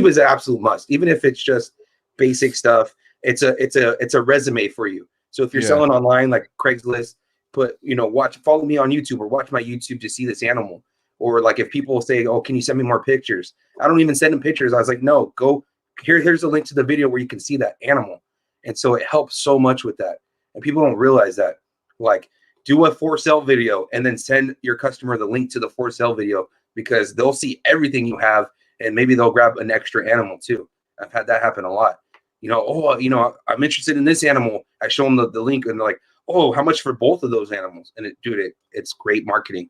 is an absolute must, even if it's just basic stuff. It's a resume for you. So if you're selling online like Craigslist, follow me on YouTube or watch my YouTube to see this animal. Or like if people say, oh, can you send me more pictures? I don't even send them pictures. I was like, no, go here's a link to the video where you can see that animal. And so it helps so much with that. And people don't realize that. Like, do a for sale video and then send your customer the link to the for sale video, because they'll see everything you have, and maybe they'll grab an extra animal too. I've had that happen a lot. I'm interested in this animal. I show them the link, and they're like, oh, how much for both of those animals? And it's great marketing.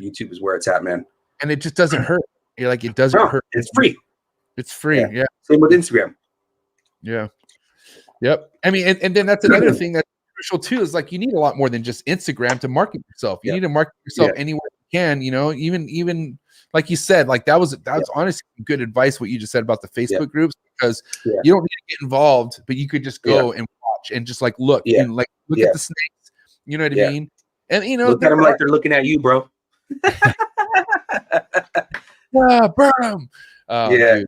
YouTube is where it's at, man. And it just doesn't hurt. You're like, it doesn't hurt. It's free. It's free. Yeah. Same with Instagram. Yeah. Yep. I mean, and then that's another thing that's crucial too, is like, you need a lot more than just Instagram to market yourself. You need to market yourself anywhere you can, you know, even like you said, like that was honestly good advice, what you just said about the Facebook groups, because you don't need to get involved, but you could just go and watch and just like look and like look at the snakes. You know what I mean? And you know, look at them like they're looking at you, bro. Burn them. Dude,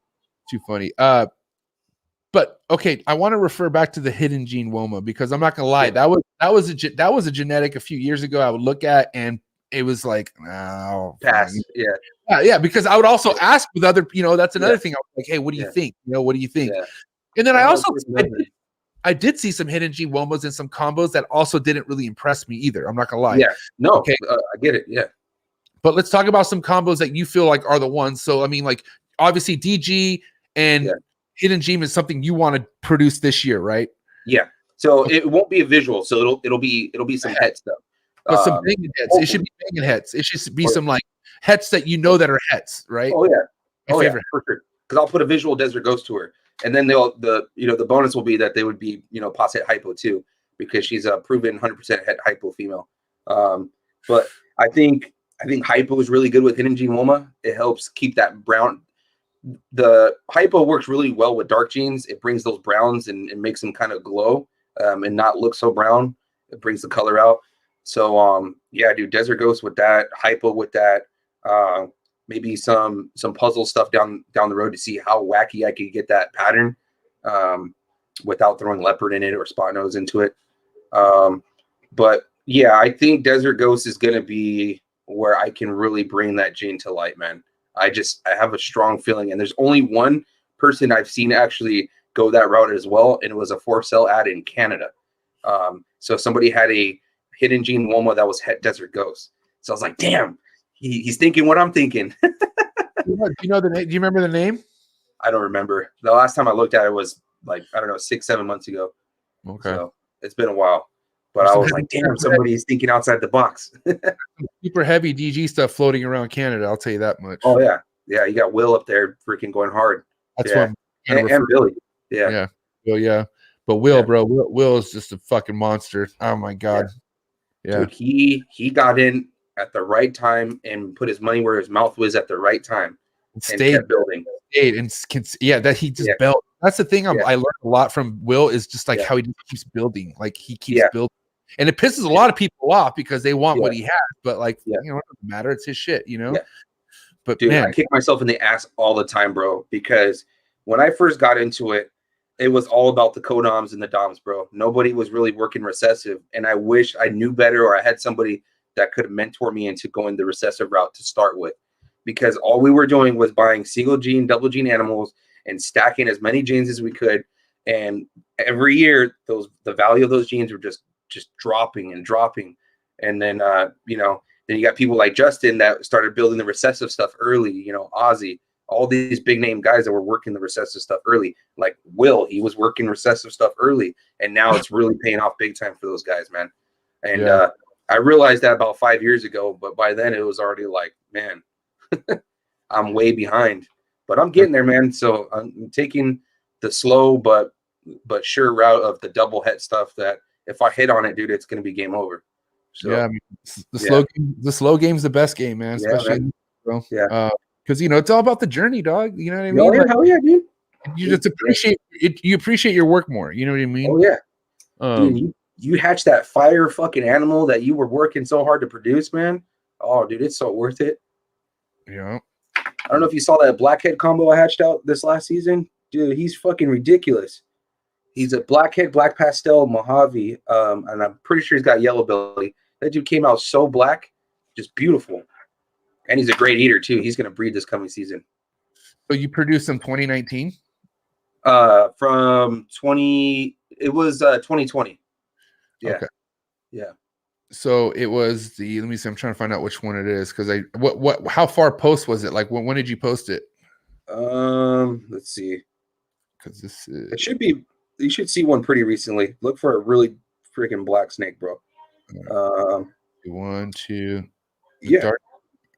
too funny. But okay, I want to refer back to the hidden gene Woma, because I'm not gonna lie, that was a genetic a few years ago I would look at, and it was like, oh, pass. Yeah, because I would also ask with other, you know, that's another thing. I was like, hey, what do you think? You know, what do you think? And then I did see some hidden gene Womas and some combos that also didn't really impress me either. I'm not gonna lie. I get it. Yeah. But let's talk about some combos that you feel like are the ones. So I mean, like obviously DG and hidden gene is something you want to produce this year, right? Yeah. So it won't be a visual. So it'll be some head stuff. But some banging heads. It should be banging heads. It should be some like heads that you know that are heads, right? Oh yeah. Yeah, for sure. Because I'll put a visual Desert Ghost to her, and then the bonus will be that they would be, you know, pos het hypo too, because she's a proven 100% het hypo female. But I think hypo is really good with hidden gene Woma. It helps keep that brown. The hypo works really well with dark genes. It brings those browns and makes them kind of glow and not look so brown. It brings the color out. So I do Desert Ghost with that, hypo with that, maybe some puzzle stuff down the road to see how wacky I could get that pattern without throwing leopard in it or spot nose into it. But yeah, I think Desert Ghost is gonna be where I can really bring that gene to light, man. I have a strong feeling, and there's only one person I've seen actually go that route as well, and it was a for sale ad in Canada. So somebody had a hidden gene Woma that was Desert Ghost. So I was like, damn, he's thinking what I'm thinking. Do you know the name? Do you remember the name? I don't remember. The last time I looked at it was like, I don't know, 6-7 months ago. Okay. So it's been a while. But I was like, damn, somebody's thinking outside the box. Super heavy DG stuff floating around Canada, I'll tell you that much. Oh, yeah. Yeah, you got Will up there freaking going hard. That's what I'm and Billy. Yeah. Yeah. Well, yeah. But Will, bro, Will is just a fucking monster. Oh, my God. Yeah. Dude, he got in at the right time and put his money where his mouth was at the right time. and stayed kept building. That he just Yeah. built. That's the thing I learned a lot from Will is just like Yeah. how he just keeps building. Like he keeps Yeah. building. And it pisses a lot of people off because they want what Yeah. he has, but like, Yeah. you know, it doesn't matter. It's his shit, you know? Yeah. But Dude, man, I kick myself in the ass all the time, bro, because when I first got into it, it was all about the codoms and the doms, bro. Nobody was really working recessive. And I wish I knew better, or I had somebody that could mentor me into going the recessive route to start with. Because all we were doing was buying single gene, double gene animals and stacking as many genes as we could. And every year, the value of those genes were just dropping and dropping. And then then you got people like Justin that started building the recessive stuff early, Ozzy, all these big name guys that were working the recessive stuff early, like Will, he was working recessive stuff early, and now it's really paying off big time for those guys, man. And I realized that about 5 years ago, but by then it was already like, man, I'm way behind, but I'm getting there, man. So I'm taking the slow but sure route of the double het stuff that if I hit on it, dude, it's going to be game over. So, I mean, the slow game's the best game, man. Especially, because it's all about the journey, dog. You know what I mean? Hell yeah, dude. You just appreciate it. You appreciate your work more. You know what I mean? Oh yeah, dude. You hatched that fire fucking animal that you were working so hard to produce, man. Oh, dude, it's so worth it. Yeah. I don't know if you saw that blackhead combo I hatched out this last season, dude. He's fucking ridiculous. He's a blackhead, black pastel Mojave, and I'm pretty sure he's got yellow belly. That dude came out so black, just beautiful. And he's a great eater too. He's going to breed this coming season. So you produced in 2019? From 2020. Yeah. Okay. Yeah. So it was let me see, I'm trying to find out which one it is, because how far post was it? Like when did you post it? Let's see. Because it should be, you should see one pretty recently. Look for a really freaking black snake, bro. 1, 2. Yeah.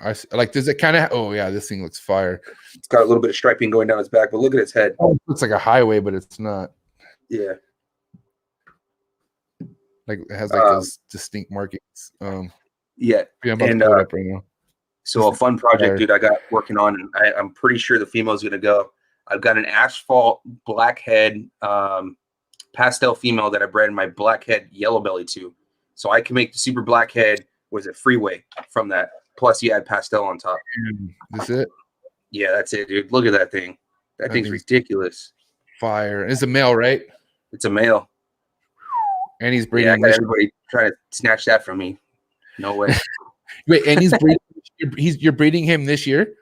Does it kind of? Oh yeah, this thing looks fire. It's got a little bit of striping going down its back, but look at its head. Oh, it looks like a highway, but it's not. Yeah. Like it has those distinct markings. Yeah. I'm about to pull it up right now. So a fun project, dude, I got working on, and I'm pretty sure the female's gonna go. I've got an asphalt blackhead pastel female that I bred my blackhead yellow belly to. So I can make the super blackhead, was it freeway from that. Plus you add pastel on top. That's it? Yeah, that's it, dude. Look at that thing. That thing's ridiculous. Fire. It's a male, right? It's a male. And he's breeding. Yeah, I got everybody trying to snatch that from me. No way. Wait, and he's breeding. You're breeding him this year?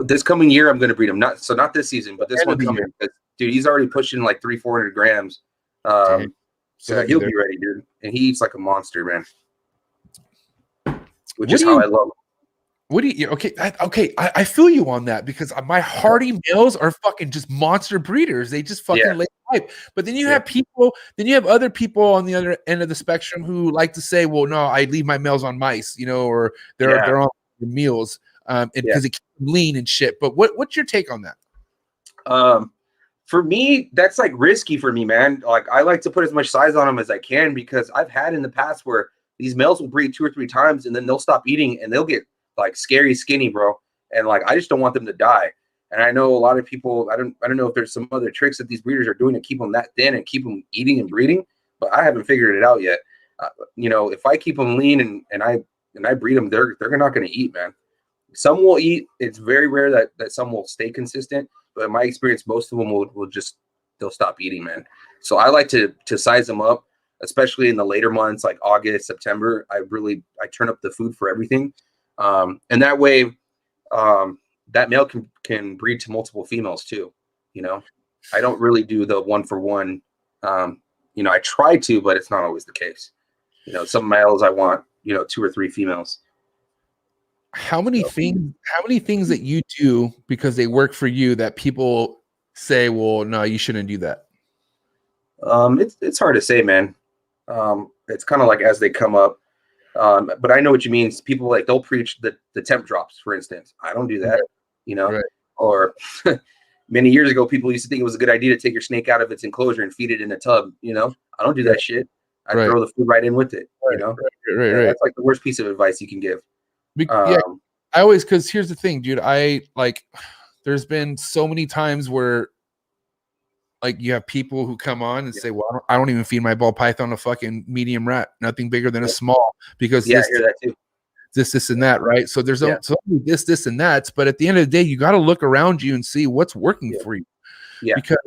This coming year, I'm going to breed him. Not this season, but this one coming. Dude, he's already pushing like 300-400 grams. So he'll be ready, dude. And he eats like a monster, man. Which is how I love him. What do you? Okay, I feel you on that, because my hardy males are fucking just monster breeders. They just fucking lay pipe. But then you have people. Then you have other people on the other end of the spectrum who like to say, "Well, no, I leave my males on mice," or they're on meals, and because it keeps them lean and shit. But what's your take on that? For me, that's like risky for me, man. Like I like to put as much size on them as I can, because I've had in the past where these males will breed 2 or 3 times and then they'll stop eating and they'll get like scary skinny, bro. And like I just don't want them to die. And I know a lot of people, I don't know if there's some other tricks that these breeders are doing to keep them that thin and keep them eating and breeding, but I haven't figured it out yet. If I keep them lean and I breed them, they're not going to eat, man. Some will eat. It's very rare that some will stay consistent, but in my experience, most of them they'll stop eating, man. So I like to size them up, especially in the later months, like August, September. I turn up the food for everything. And that way, that male can breed to multiple females too. I don't really do the 1-for-1. I try to, but it's not always the case. Some males I want, 2 or 3 females. How many things that you do because they work for you that people say, well, no, you shouldn't do that? It's hard to say, man. It's kind of like as they come up. But I know what you mean. People they'll preach the temp drops, for instance. I don't do that, Right. Or many years ago, people used to think it was a good idea to take your snake out of its enclosure and feed it in a tub. I don't do that shit. I throw the food right in with it. Right. That's like the worst piece of advice you can give. I always, because here's the thing, dude. there's been so many times where like you have people who come on and say, well, I don't even feed my ball python a fucking medium rat, nothing bigger than a small, because I hear that too. this and that, right? So there's so this and that, but at the end of the day, you got to look around you and see what's working for you. Yeah, because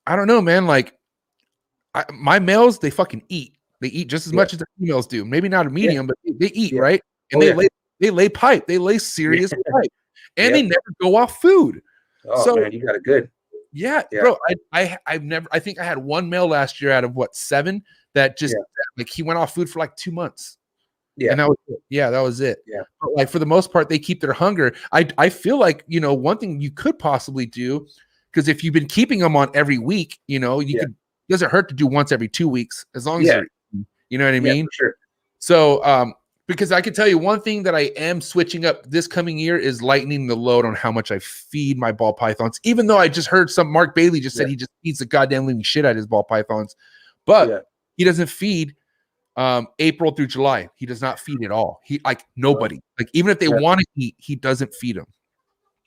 I don't know, man. Like my males, they fucking eat. They eat just as much as the females do. Maybe not a medium, but they eat, right? And they lay pipe. They lay serious pipe, and they never go off food. Oh so, man, you got it good. Yeah, bro. I've never. I think I had one male last year out of 7 that just like he went off food for like 2 months. Yeah, and that was it. That was it. Yeah, but like for the most part, they keep their hunger. I feel like one thing you could possibly do, because if you've been keeping them on every week, you could. It doesn't hurt to do once every 2 weeks, as long as you know what I mean. For sure. So because I can tell you one thing that I am switching up this coming year is lightening the load on how much I feed my ball pythons. Even though I just heard Mark Bailey just said he just feeds the goddamn living shit out of his ball pythons, but he doesn't feed April through July. He does not feed at all. He like nobody. Like even if they want to eat, he doesn't feed them.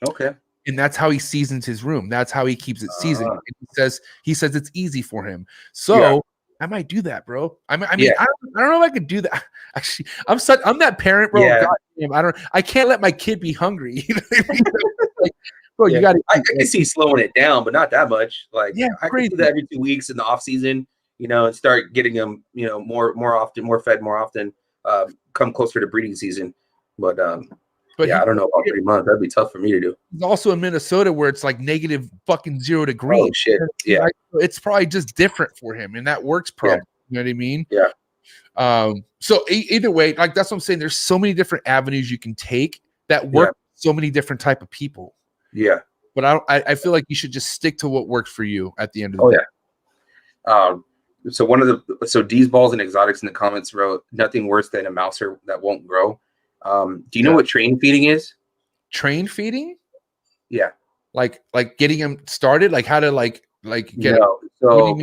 Okay. And that's how he seasons his room. That's how he keeps it seasoned. He says it's easy for him. So I might do that, bro. I mean, I don't know if I could do that. Actually, I'm that parent, bro. God damn, I can't let my kid be hungry. You know what I mean? Like, bro, you got to. I can see slowing it down, but not that much. Like, I can do that every 2 weeks in the off season, and start getting them, more often, more fed more often. Come closer to breeding season, but I don't know about 3 months. That'd be tough for me to do. He's also in Minnesota where it's like negative fucking 0 degrees. Oh shit! Yeah, it's probably just different for him, and that works probably. You know what I mean? Yeah. So either way, like that's what I'm saying. There's so many different avenues you can take that work. So many different type of people. Yeah. But I feel like you should just stick to what works for you at the end of the day. So D's balls and exotics in the comments wrote nothing worse than a mouser that won't grow. Do you know what train feeding is? Train feeding? Yeah. Like getting them started, like how to like get So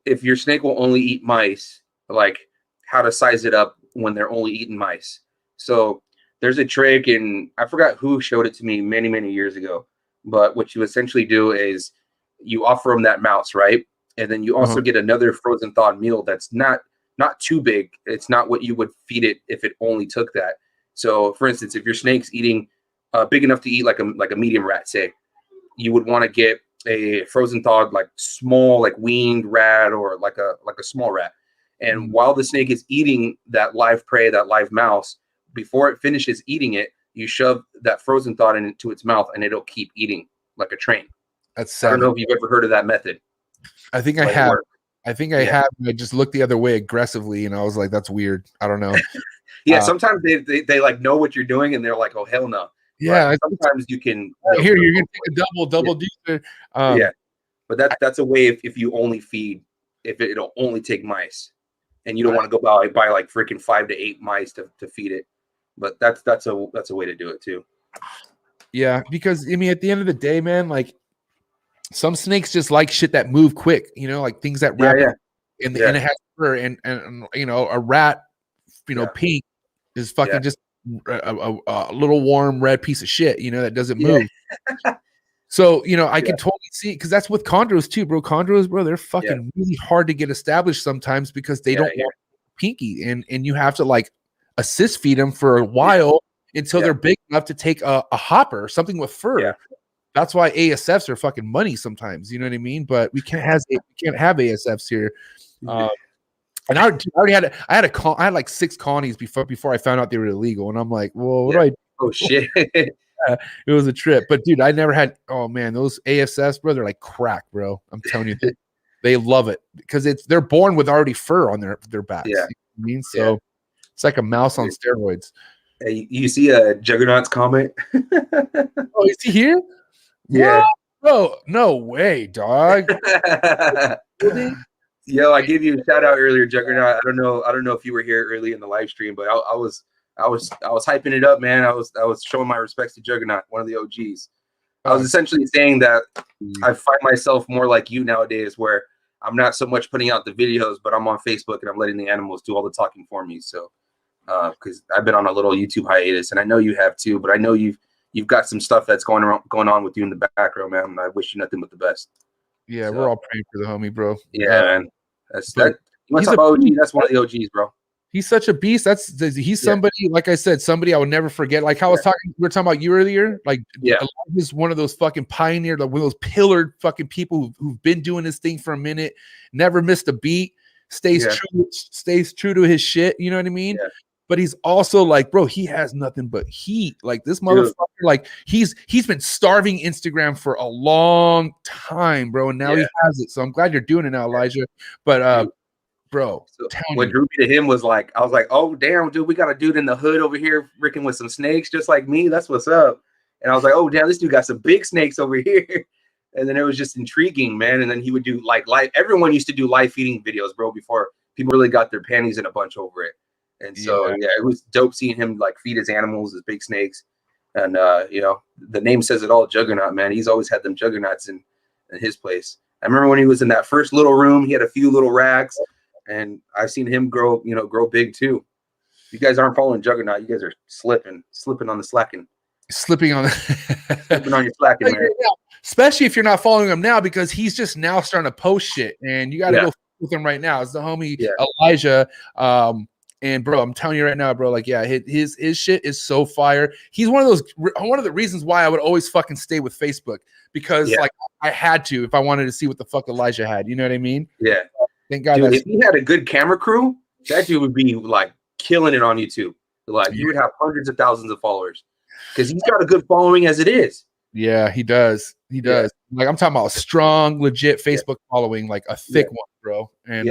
if your snake will only eat mice, like how to size it up when they're only eating mice. So there's a trick, and I forgot who showed it to me many, many years ago. But what you essentially do is you offer them that mouse, right? And then you also get another frozen thawed meal that's not too big. It's not what you would feed it if it only took that. So, for instance, if your snake's eating big enough to eat like a medium rat, say, you would want to get a frozen thawed, like small, like weaned rat, or like a small rat. And while the snake is eating that live prey, that live mouse, before it finishes eating it, you shove that frozen thawed into its mouth, and it'll keep eating like a train. That's I don't know if you've ever heard of that method. I think I have. I think I have. I just looked the other way aggressively, and I was like, "That's weird." I don't know. Sometimes they like know what you're doing, and they're like, "Oh hell no." Yeah. But sometimes you can. Here, you're gonna take a double deucer. But that's a way if you only feed, if it'll only take mice, and you don't want to go buy like freaking 5 to 8 mice to feed it. But that's a way to do it too. Yeah, because I mean, at the end of the day, man, like some snakes just like shit that move quick, like things that wrap and it has fur, and a rat, pink is fucking just a little warm red piece of shit, that doesn't move. So, I can totally see, because that's with chondros too, bro. Chondros, bro, they're fucking really hard to get established sometimes because they don't want pinky, and you have to like assist feed them for a while until they're big enough to take a hopper, something with fur. Yeah. That's why ASFs are fucking money sometimes. You know what I mean? But we can't have ASFs here. And I had like 6 colonies before I found out they were illegal, and I'm like, well, what do I do? Oh shit. It was a trip. But dude, I never had. Oh man, those ASFs, bro, they're like crack, bro. I'm telling you, they love it because they're born with already fur on their backs. Yeah, you know what I mean, so it's like a mouse on steroids. Hey, you see a Juggernaut's comment? Oh, is he here? Yeah. Bro, no way, dog. Yo, I gave you a shout out earlier, Juggernaut. I don't know if you were here early in the live stream, but I was hyping it up, man. I was showing my respects to Juggernaut, one of the OGs. I was essentially saying that I find myself more like you nowadays, where I'm not so much putting out the videos, but I'm on Facebook and I'm letting the animals do all the talking for me. So, because I've been on a little YouTube hiatus, and I know you have too, but I know you've you've got some stuff that's going on with you in the background, man. I wish you nothing but the best. Yeah, So, we're all praying for the homie, bro. Yeah, man. That's but that. You want to talk about OG? That's one of the OGs, bro. He's such a beast. He's somebody, like I said, somebody I would never forget. Like how I was talking, we were talking about you earlier. Like, he's one of those fucking pioneer, like one of those pillared fucking people who've been doing this thing for a minute, never missed a beat, stays true to his shit. You know what I mean? Yeah. But he's also like, bro, he has nothing but heat. Like this motherfucker, like he's been starving Instagram for a long time, bro, and now he has it. So I'm glad you're doing it now, Elijah. But bro, so what drew me to him was like, I was like, oh damn, dude, we got a dude in the hood over here freaking with some snakes just like me. That's what's up. And I was like, oh damn, this dude got some big snakes over here. And then it was just intriguing, man. And then he would do like live. Everyone used to do live feeding videos, bro, before people really got their panties in a bunch over it. And so it was dope seeing him like feed his animals, his big snakes. And you know, the name says it all, Juggernaut, man. He's always had them juggernauts in his place. I remember when he was in that first little room, he had a few little racks. And I've seen him grow big too. If you guys aren't following Juggernaut, you guys are slipping on the slacking. Slipping on your slacking, man. Especially if you're not following him now, because he's just now starting to post shit, and you got to go with him right now. It's the homie Elijah. And bro, I'm telling you right now, bro, like, his shit is so fire. He's one of the reasons why I would always fucking stay with Facebook, because like I had to if I wanted to see what the fuck Elijah had. You know what I mean? Yeah. Thank God. Dude, if he had a good camera crew, that dude would be like killing it on YouTube. Like he would have hundreds of thousands of followers because he's got a good following as it is. Yeah, he does. He does. Like I'm talking about a strong, legit Facebook following, like a thick one, bro. And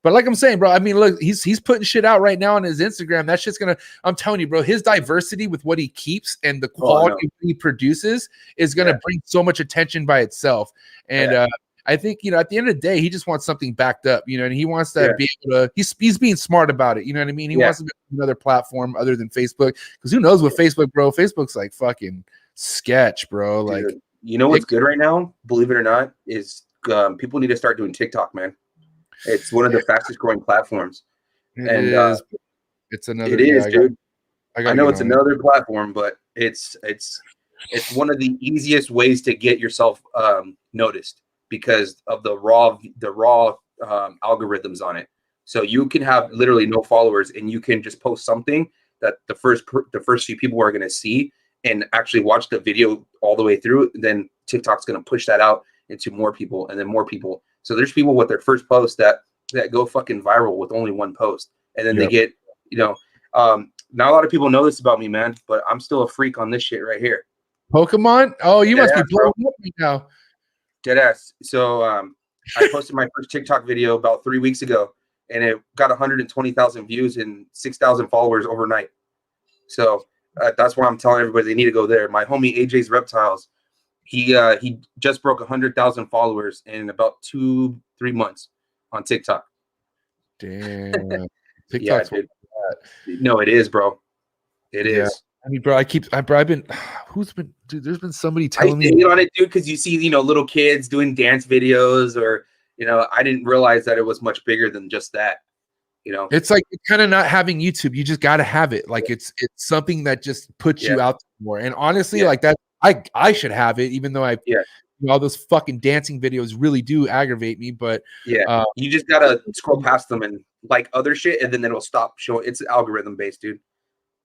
but like I'm saying, bro, I mean, look, he's putting shit out right now on his Instagram. That shit's gonna. I'm telling you, bro, his diversity with what he keeps and the quality he produces is gonna bring so much attention by itself. And I think, you know, at the end of the day, he just wants something backed up, you know, and he wants to be able to, he's being smart about it. You know what I mean? He wants to be another platform other than Facebook, because who knows what Facebook, bro? Facebook's like fucking sketch, bro. Like, dude, you know what's good right now, believe it or not, is people need to start doing TikTok, man. It's one of the fastest growing platforms. It's another. It is, dude. I know it's another platform, but it's one of the easiest ways to get yourself noticed, because of the raw algorithms on it. So you can have literally no followers, and you can just post something that the first few people are going to see and actually watch the video all the way through. Then TikTok's going to push that out into more people, and then more people. So there's people with their first post that go fucking viral with only one post, and then they get, you know, not a lot of people know this about me, man, but I'm still a freak on this shit right here. Pokemon? Oh, you must be blowing up right now. Deadass. So I posted my first TikTok video about 3 weeks ago, and it got 120,000 views and 6,000 followers overnight. So that's why I'm telling everybody they need to go there. My homie AJ's Reptiles, he just broke 100,000 followers in about 2-3 months on TikTok. Damn. TikTok's no, it is, bro. It is. I mean, bro, I've been, dude, there's been somebody telling me on it, dude, because you see, you know, little kids doing dance videos, or, you know, I didn't realize that it was much bigger than just that. You know, it's like kind of not having YouTube. You just got to have it. Like it's something that just puts you out more. And honestly, like that, I should have it, even though all those fucking dancing videos really do aggravate me. But you just gotta scroll past them and like other shit, and then it'll stop showing. It's algorithm based, dude.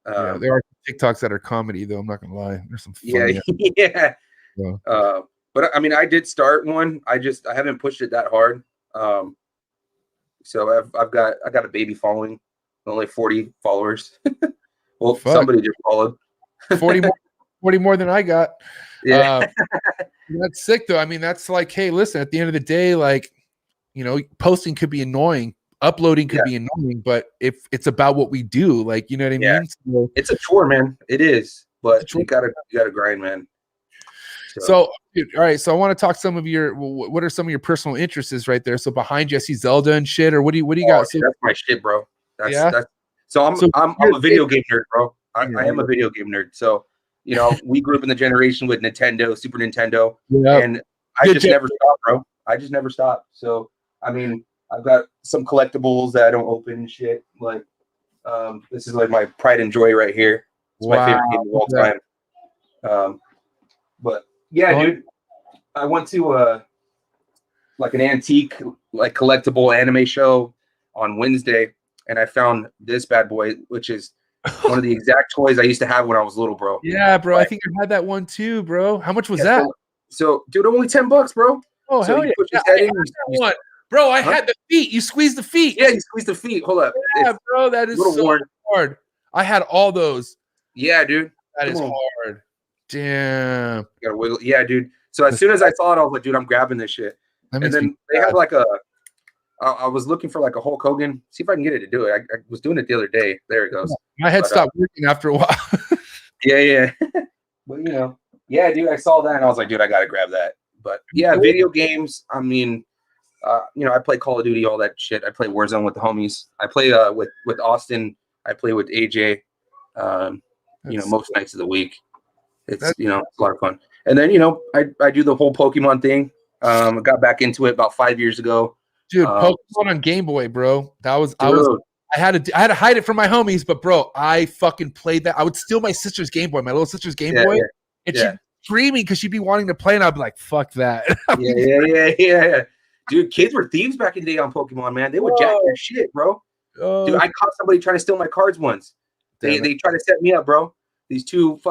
There are TikToks that are comedy, though. I'm not gonna lie. There's some funny but I mean, I did start one. I haven't pushed it that hard. So I got a baby following, only 40 followers. Well, somebody just followed. 40 more than I got. Yeah. That's sick, though. I mean, that's like, hey, listen, at the end of the day, like, you know, posting could be annoying. Uploading could be annoying, but if it's about what we do, like, you know what I mean? So, it's a chore, man. It is, but you gotta grind, man. So, dude, all right. So I want to talk what are some of your personal interests right there? So behind you, I see Zelda and shit, or what do you got? So, that's my shit, bro. I'm a video game nerd, bro. I am a video game nerd. So, you know, we grew up in the generation with Nintendo, Super Nintendo, and I just never stopped, bro. I just never stopped. So, I mean, I've got some collectibles that I don't open and shit. Like, this is like my pride and joy right here. It's my favorite game of all time. But yeah, dude, I went to like an antique, like collectible anime show on Wednesday, and I found this bad boy, which is one of the exact toys I used to have when I was little, bro. Yeah, bro. Like, I think I had that one too, bro. How much was yeah, that? So, dude, only $10, bro. Oh, so hell you yeah. put your Yeah, head I in, had that one. Bro, I had the feet. You squeeze the feet. Yeah, you squeeze the feet. Hold up. Yeah, It's bro. That is so worn. hard. I had all those. Yeah, dude. That is hard. Damn. You gotta wiggle. Yeah, dude. So as soon as I saw it, I was like, dude, I'm grabbing this shit. And then they had like I was looking for like a Hulk Hogan. See if I can get it to do it. I was doing it the other day. There it goes. My head stopped working after a while. Yeah. But yeah, dude, I saw that and I was like, dude, I gotta grab that. But yeah, video games. I mean, I play Call of Duty, all that shit. I play Warzone with the homies. I play with Austin. I play with AJ. Most nights of the week. It's it's a lot of fun. And then I do the whole Pokemon thing. I got back into it about 5 years ago. Dude, Pokemon on Game Boy, bro. I had to hide it from my homies, but bro, I fucking played that. I would steal my sister's Game Boy, my little sister's Game Boy, and she'd free me because she'd be wanting to play, and I'd be like, "Fuck that." Yeah. Dude, kids were thieves back in the day on Pokemon, man. They would jack your shit, bro. Dude, I caught somebody trying to steal my cards once. They tried to set me up, bro. These two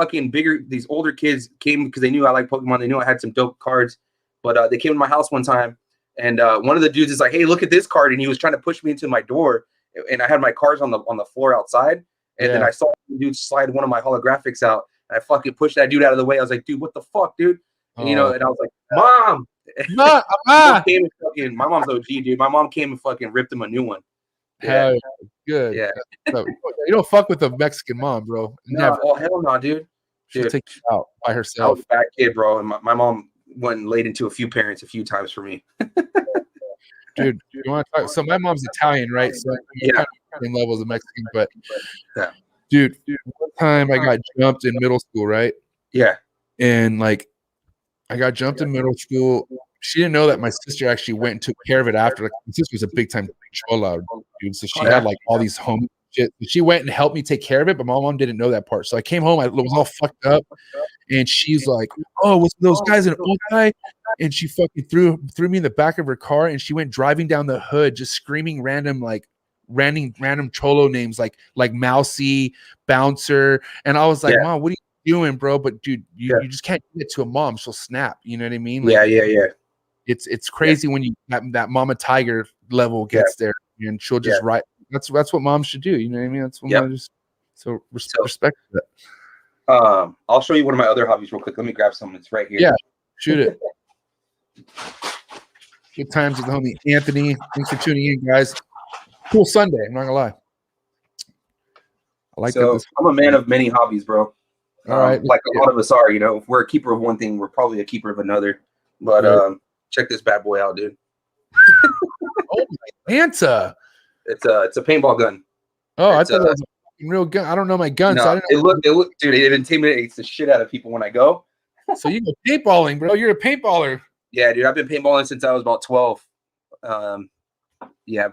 these older kids came because they knew I liked Pokemon. They knew I had some dope cards, but they came to my house one time, and one of the dudes is like, "Hey, look at this card," and he was trying to push me into my door, and I had my cards on the floor outside, and then I saw the dude slide one of my holographics out, and I fucking pushed that dude out of the way. I was like, "Dude, what the fuck, dude?" And, and I was like, "Mom." My mom's OG, dude. My mom came and fucking ripped him a new one. Hell good. Yeah. You don't fuck with a Mexican mom, bro. Never. Oh, hell no, dude. She'll take you out by herself. I was a bad kid, bro. And my mom went and laid into a few parents a few times for me. Dude, you want to talk? So my mom's Italian, right? So kind of same level as a Mexican, but dude, one time I got jumped in middle school, right? Yeah. And like I got jumped in middle school. She didn't know that my sister actually went and took care of it after. Like, my sister was a big time chola, dude. So she had like all these home shit. She went and helped me take care of it, but my mom didn't know that part. So I came home, I was all fucked up, and she's like, "Oh, was those guys an old guy?" And she fucking threw me in the back of her car, and she went driving down the hood, just screaming random cholo names like Mousy, Bouncer, and I was like, "Mom, what are you doing, bro?" But dude, you just can't do it to a mom; she'll snap. You know what I mean? Like, yeah. It's crazy when you that mama tiger level gets there, and she'll just write. That's what moms should do. You know what I mean? That's what moms just respect that. I'll show you one of my other hobbies real quick. Let me grab something. It's right here. Yeah, shoot it. Good times with the homie Anthony. Thanks for tuning in, guys. Cool Sunday. I'm not gonna lie. I like that. I'm a man of many hobbies, bro. All right, like a lot of us are. If we're a keeper of one thing, we're probably a keeper of another. But check this bad boy out, dude. Oh my Anta. It's a paintball gun. Oh, I thought that was a real gun. I don't know my guns. No, so I didn't know. Dude, it intimidates the shit out of people when I go. So you go paintballing, bro. You're a paintballer. Yeah, dude. I've been paintballing since I was about 12.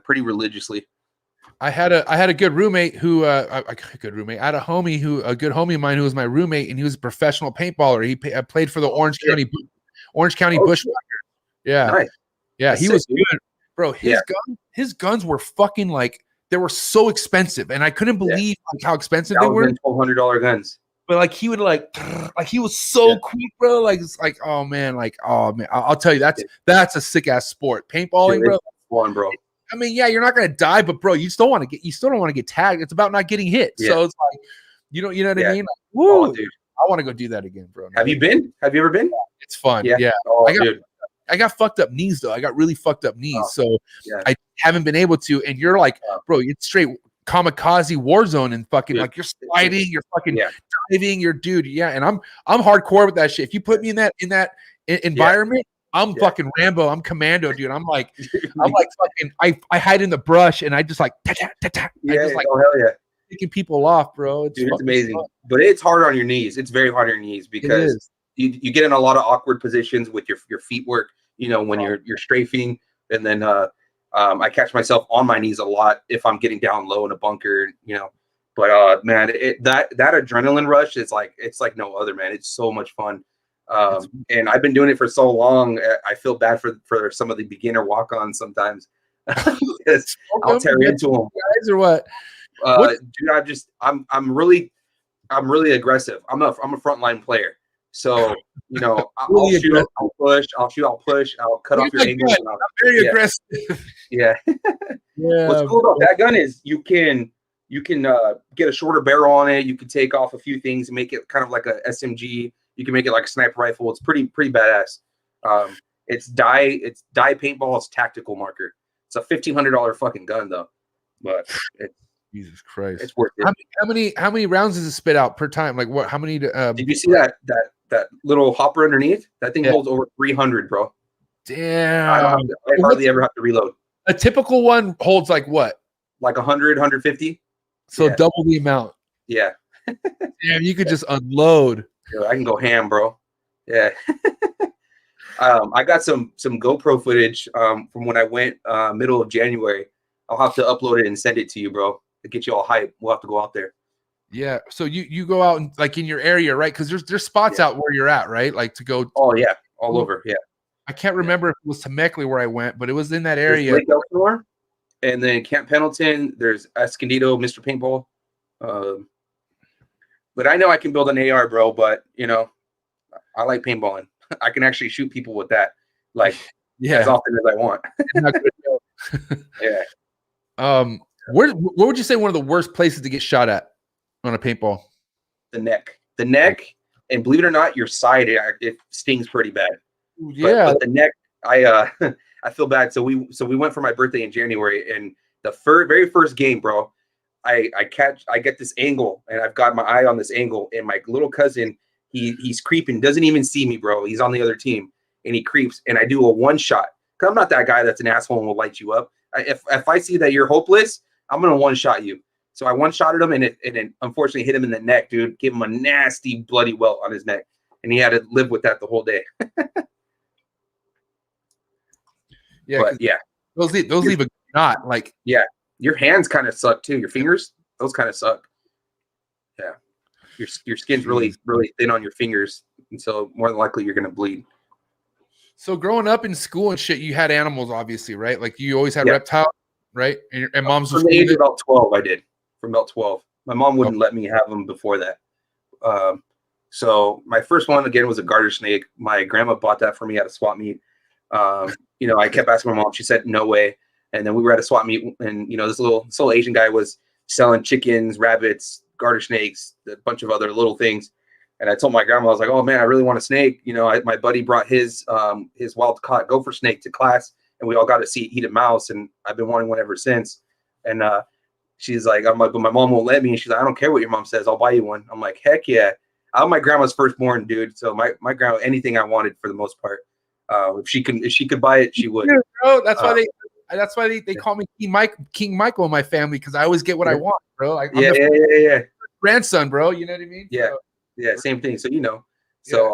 Pretty religiously. I had a good roommate who I had a good homie of mine who was my roommate, and he was a professional paintballer. He played for the Orange County Bushwhackers. Yeah. Nice. Yeah, That's he sick, was dude. good. Bro, his guns were fucking like, they were so expensive, and I couldn't believe like how expensive they were. $1,200 guns. But like he would like he was so quick, bro. Like it's like, oh man, I'll tell you, that's a sick ass sport. Paintballing, bro. Fun, bro. I mean, yeah, you're not gonna die, but bro, you still don't want to get tagged. It's about not getting hit. Yeah. So it's like, you know what I mean? Like, woo, dude. I want to go do that again, bro. Have you been? Have you ever been? It's fun. Yeah. Oh, I got fucked up knees though. I got really fucked up knees, so I haven't been able to. And you're like, bro, it's straight kamikaze war zone and fucking like you're sliding, you're fucking diving, you're dude. Yeah, and I'm hardcore with that shit. If you put me in that environment, I'm fucking Rambo. I'm commando, dude. I'm like fucking. I hide in the brush and I just like I just like hell yeah, picking people off, bro. It's amazing, but it's hard on your knees. It's very hard on your knees because you get in a lot of awkward positions with your feet work. When you're strafing, and then I catch myself on my knees a lot if I'm getting down low in a bunker. But man, that adrenaline rush is like it's like no other, man. It's so much fun. And I've been doing it for so long. I feel bad for some of the beginner walk-ons sometimes. I'll tear into them, guys, or what? Dude, I'm really aggressive. I'm a frontline player, so I'll shoot, I'll push, I'll cut off your ankles. I'm very aggressive. Yeah. Yeah. What's cool about that gun is you can get a shorter barrel on it. You can take off a few things and make it kind of like a SMG. You can make it like a sniper rifle. It's pretty badass. It's dye paintball. It's tactical marker. It's a $1,500 fucking gun though, but it's Jesus Christ, it's worth it. How many rounds does it spit out per time? Like what? How many? Did you see that little hopper underneath? That thing holds over 300, bro. Damn. I hardly ever have to reload. A typical one holds like what? Like 100, 150. So double the amount. Yeah. Damn, you could just unload. Yeah, I can go ham, bro. Yeah. I got some GoPro footage from when I went middle of January. I'll have to upload it and send it to you, bro, to get you all hyped. We'll have to go out there. Yeah. So you go out and like in your area, right? Because there's spots out where you're at, right? Like to go. Oh yeah, all over. Yeah. I can't remember if it was Temecula where I went, but it was in that area. There's Lake Elsinore, and then Camp Pendleton. There's Escondido, Mr. Paintball. But I know I can build an AR, bro. But I like paintballing. I can actually shoot people with that, like as often as I want. Yeah. What would you say one of the worst places to get shot at on a paintball? The neck, and believe it or not, your side it stings pretty bad. Yeah, but the neck, I feel bad. So we went for my birthday in January, and the very first game, bro, I get this angle, and I've got my eye on this angle, and my little cousin, he's creeping, doesn't even see me, bro. He's on the other team, and he creeps, and I do a one shot. Cause I'm not that guy that's an asshole and will light you up. If I see that you're hopeless, I'm gonna one shot you. So I one shotted him, and it unfortunately hit him in the neck, dude. Gave him a nasty bloody welt on his neck, and he had to live with that the whole day. But those leave a knot. Like your hands kind of suck too. Your fingers, those kind of suck. Yeah, your skin's really thin on your fingers, and so more than likely you're gonna bleed. So growing up in school and shit, you had animals, obviously, right? Like you always had Reptile, right? And mom's from the age of about 12. I did from about 12. My mom wouldn't let me have them before that. So my first one again was a garter snake. My grandma bought that for me at a swap meet. I kept asking my mom. She said no way. And then we were at a swap meet, and this little Asian guy was selling chickens, rabbits, garter snakes, a bunch of other little things. And I told my grandma, I was like, "Oh man, I really want a snake." My buddy brought his wild caught gopher snake to class, and we all got to eat a mouse. And I've been wanting one ever since. And she's like, "I'm like, but my mom won't let me." And she's like, "I don't care what your mom says. I'll buy you one." I'm like, "Heck yeah!" I'm my grandma's firstborn, dude. So my grandma, anything I wanted for the most part. If she could buy it, she would. Yeah, bro, that's why they call me King Michael in my family, because I always get what I want, bro. I'm the grandson, bro. You know what I mean? Yeah. Yeah, same thing. So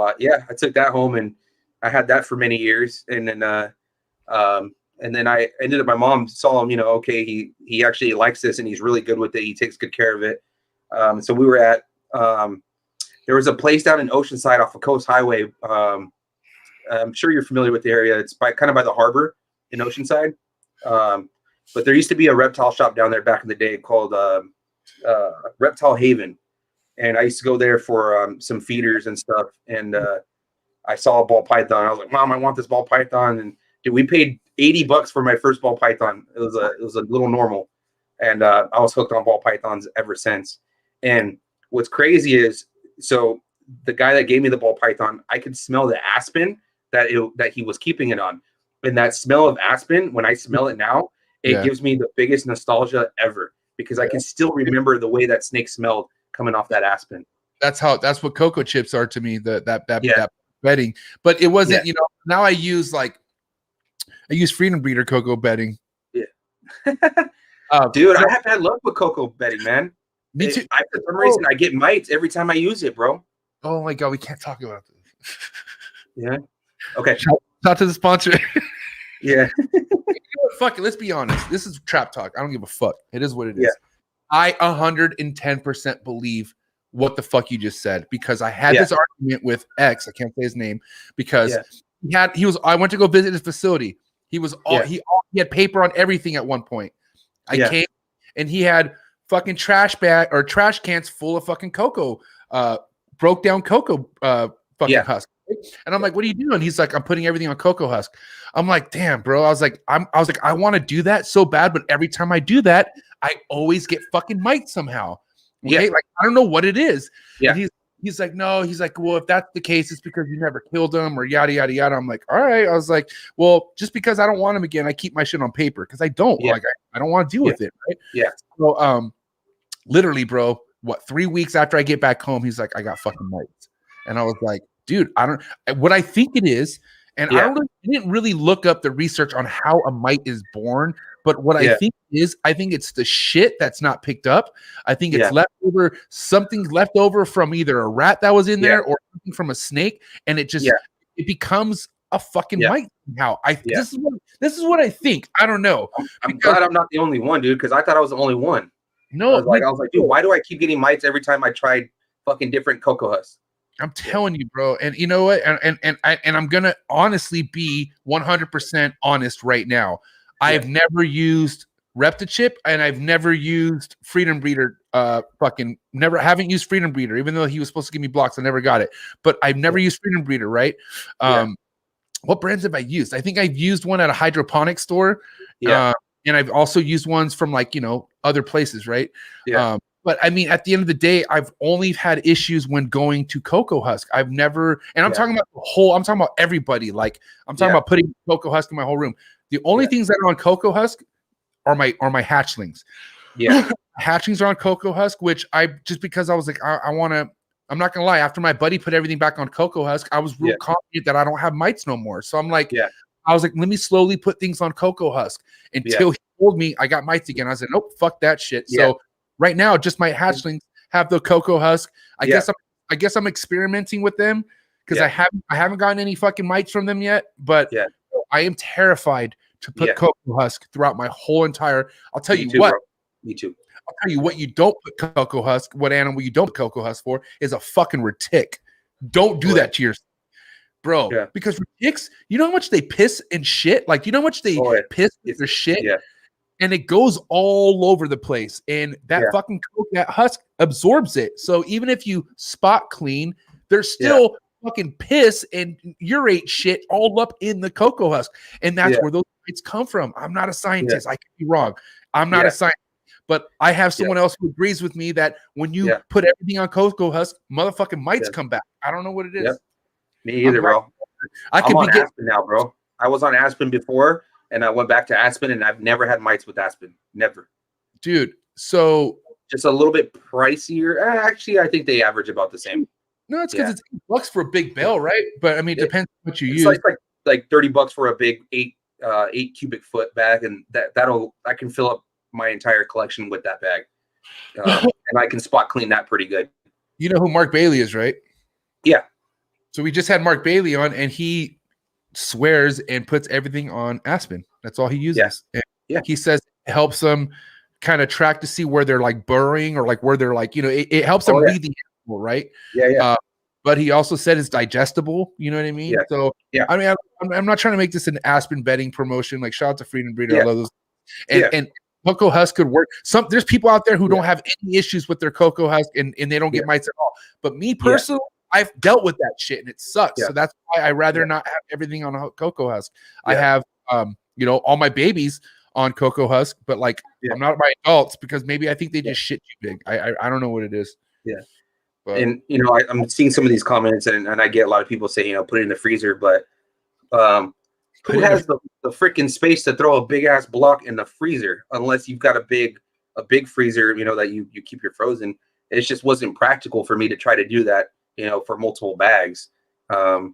I took that home, and I had that for many years, and then I ended up. My mom saw him. Okay, he actually likes this, and he's really good with it. He takes good care of it. So we were at there was a place down in Oceanside off of Coast Highway. I'm sure you're familiar with the area. It's kind of by the harbor in Oceanside. But there used to be a reptile shop down there back in the day called Reptile Haven. And I used to go there for some feeders and stuff. And I saw a ball python. I was like, "Mom, I want this ball python." And dude, we paid $80 for my first ball python. It was a little normal. And I was hooked on ball pythons ever since. And what's crazy is, so the guy that gave me the ball python, I could smell the aspen that he was keeping it on. And that smell of aspen, when I smell it now, it gives me the biggest nostalgia ever, because I can still remember the way that snake smelled coming off that aspen. That's what cocoa chips are to me. That bedding, but it wasn't. Now I use Freedom Breeder cocoa bedding. Yeah, dude, I have had luck with cocoa bedding, man. Me too. For some reason, I get mites every time I use it, bro. Oh my god, we can't talk about this. Yeah. Okay. Talk to the sponsor. Yeah. Fuck it. Let's be honest. This is trap talk. I don't give a fuck. It is what it is. Yeah. I 110% believe what the fuck you just said, because I had this argument with X. I can't say his name because I went to go visit his facility. He was he had paper on everything at one point. I came and he had fucking trash cans full of fucking cocoa, broke down cocoa fucking husk. And I'm like, what are you doing? He's like, I'm putting everything on cocoa husk. I'm like, damn, bro. I was like, I want to do that so bad, but every time I do that, I always get fucking mites somehow. Okay, like I don't know what it is. Yeah. And he's like, no. He's like, well, if that's the case, it's because you never killed them or yada yada yada. I'm like, all right. I was like, well, just because I don't want them again, I keep my shit on paper because I don't like I don't want to deal with it. Right? Yeah. So literally, bro, 3 weeks after I get back home, he's like, I got fucking mites, and I was like, dude, what I think it is, and I didn't really look up the research on how a mite is born. But what I think I think it's the shit that's not picked up. I think it's something's left over from either a rat that was in there or something from a snake, and it just it becomes a fucking mite somehow. This is what I think. I don't know. I'm glad I'm not the only one, dude, because I thought I was the only one. No, I was like, dude, why do I keep getting mites every time I tried fucking different cocoa husks? I'm telling you, bro. And you know what? And I'm gonna honestly be 100% honest right now. I've never used Reptile, and I've never used Freedom Breeder. Haven't used Freedom Breeder, even though he was supposed to give me blocks. I never got it. But I've never used Freedom Breeder, right? What brands have I used? I think I've used one at a hydroponic store. Yeah. And I've also used ones from other places, right? Yeah. But I mean, at the end of the day, I've only had issues when going to cocoa husk. I've never, and I'm talking about I'm talking about everybody. Like I'm talking about putting cocoa husk in my whole room. The only things that are on cocoa husk are my hatchlings. Yeah. Hatchlings are on cocoa husk, which just because I was like, I'm not gonna lie, after my buddy put everything back on cocoa husk, I was real confident that I don't have mites no more. So I'm like, I was like, let me slowly put things on cocoa husk until he told me I got mites again. I said, nope, fuck that shit. So right now, just my hatchlings have the cocoa husk. I guess I'm experimenting with them because I haven't gotten any fucking mites from them yet. But I am terrified to put cocoa husk throughout my whole entire. I'll tell you what. Me too. I'll tell you what you don't put cocoa husk. What animal you don't put cocoa husk for is a fucking retic. Don't do that to yourself, bro. Yeah. Because retics, you know how much they piss and shit. Like you know how much they piss with their shit. Yeah. And it goes all over the place, and that fucking that husk absorbs it. So even if you spot clean, there's still fucking piss and urate shit all up in the cocoa husk, and that's where those mites come from. I'm not a scientist. I could be wrong. I'm not a scientist, but I have someone else who agrees with me that when you put everything on cocoa husk, motherfucking mites come back. I don't know what it is. Me either, bro. I'm on Aspen now, bro. I was on Aspen before. And I went back to Aspen, and I've never had mites with Aspen. Never. Dude, so... Just a little bit pricier. Actually, I think they average about the same. No, it's because it's $8 for a big bale, right? But, I mean, it depends on what you use. Like $30 for a big 8 cubic foot bag, and I can fill up my entire collection with that bag. And I can spot clean that pretty good. You know who Mark Bailey is, right? Yeah. So we just had Mark Bailey on, and he swears and puts everything on Aspen. That's all he uses. Yeah. He says it helps them kind of track to see where they're like burrowing or like where they're like, it helps them read the animal, right? Yeah. But he also said it's digestible. You know what I mean? Yeah. So I mean, I'm not trying to make this an Aspen bedding promotion. Like shout out to Freedom Breeder. I love those. And cocoa husk could work. There's people out there who don't have any issues with their cocoa husk and they don't get mites at all. But me personally, I've dealt with that shit and it sucks. So that's why I rather not have everything on a cocoa husk. I have, all my babies on cocoa husk, but like I'm not my adults because maybe I think they just shit too big. I don't know what it is. Yeah. But, and I'm seeing some of these comments and I get a lot of people say, put it in the freezer, but who has the freaking space to throw a big ass block in the freezer unless you've got a big freezer, that you keep your frozen. It just wasn't practical for me to try to do that. For multiple bags. After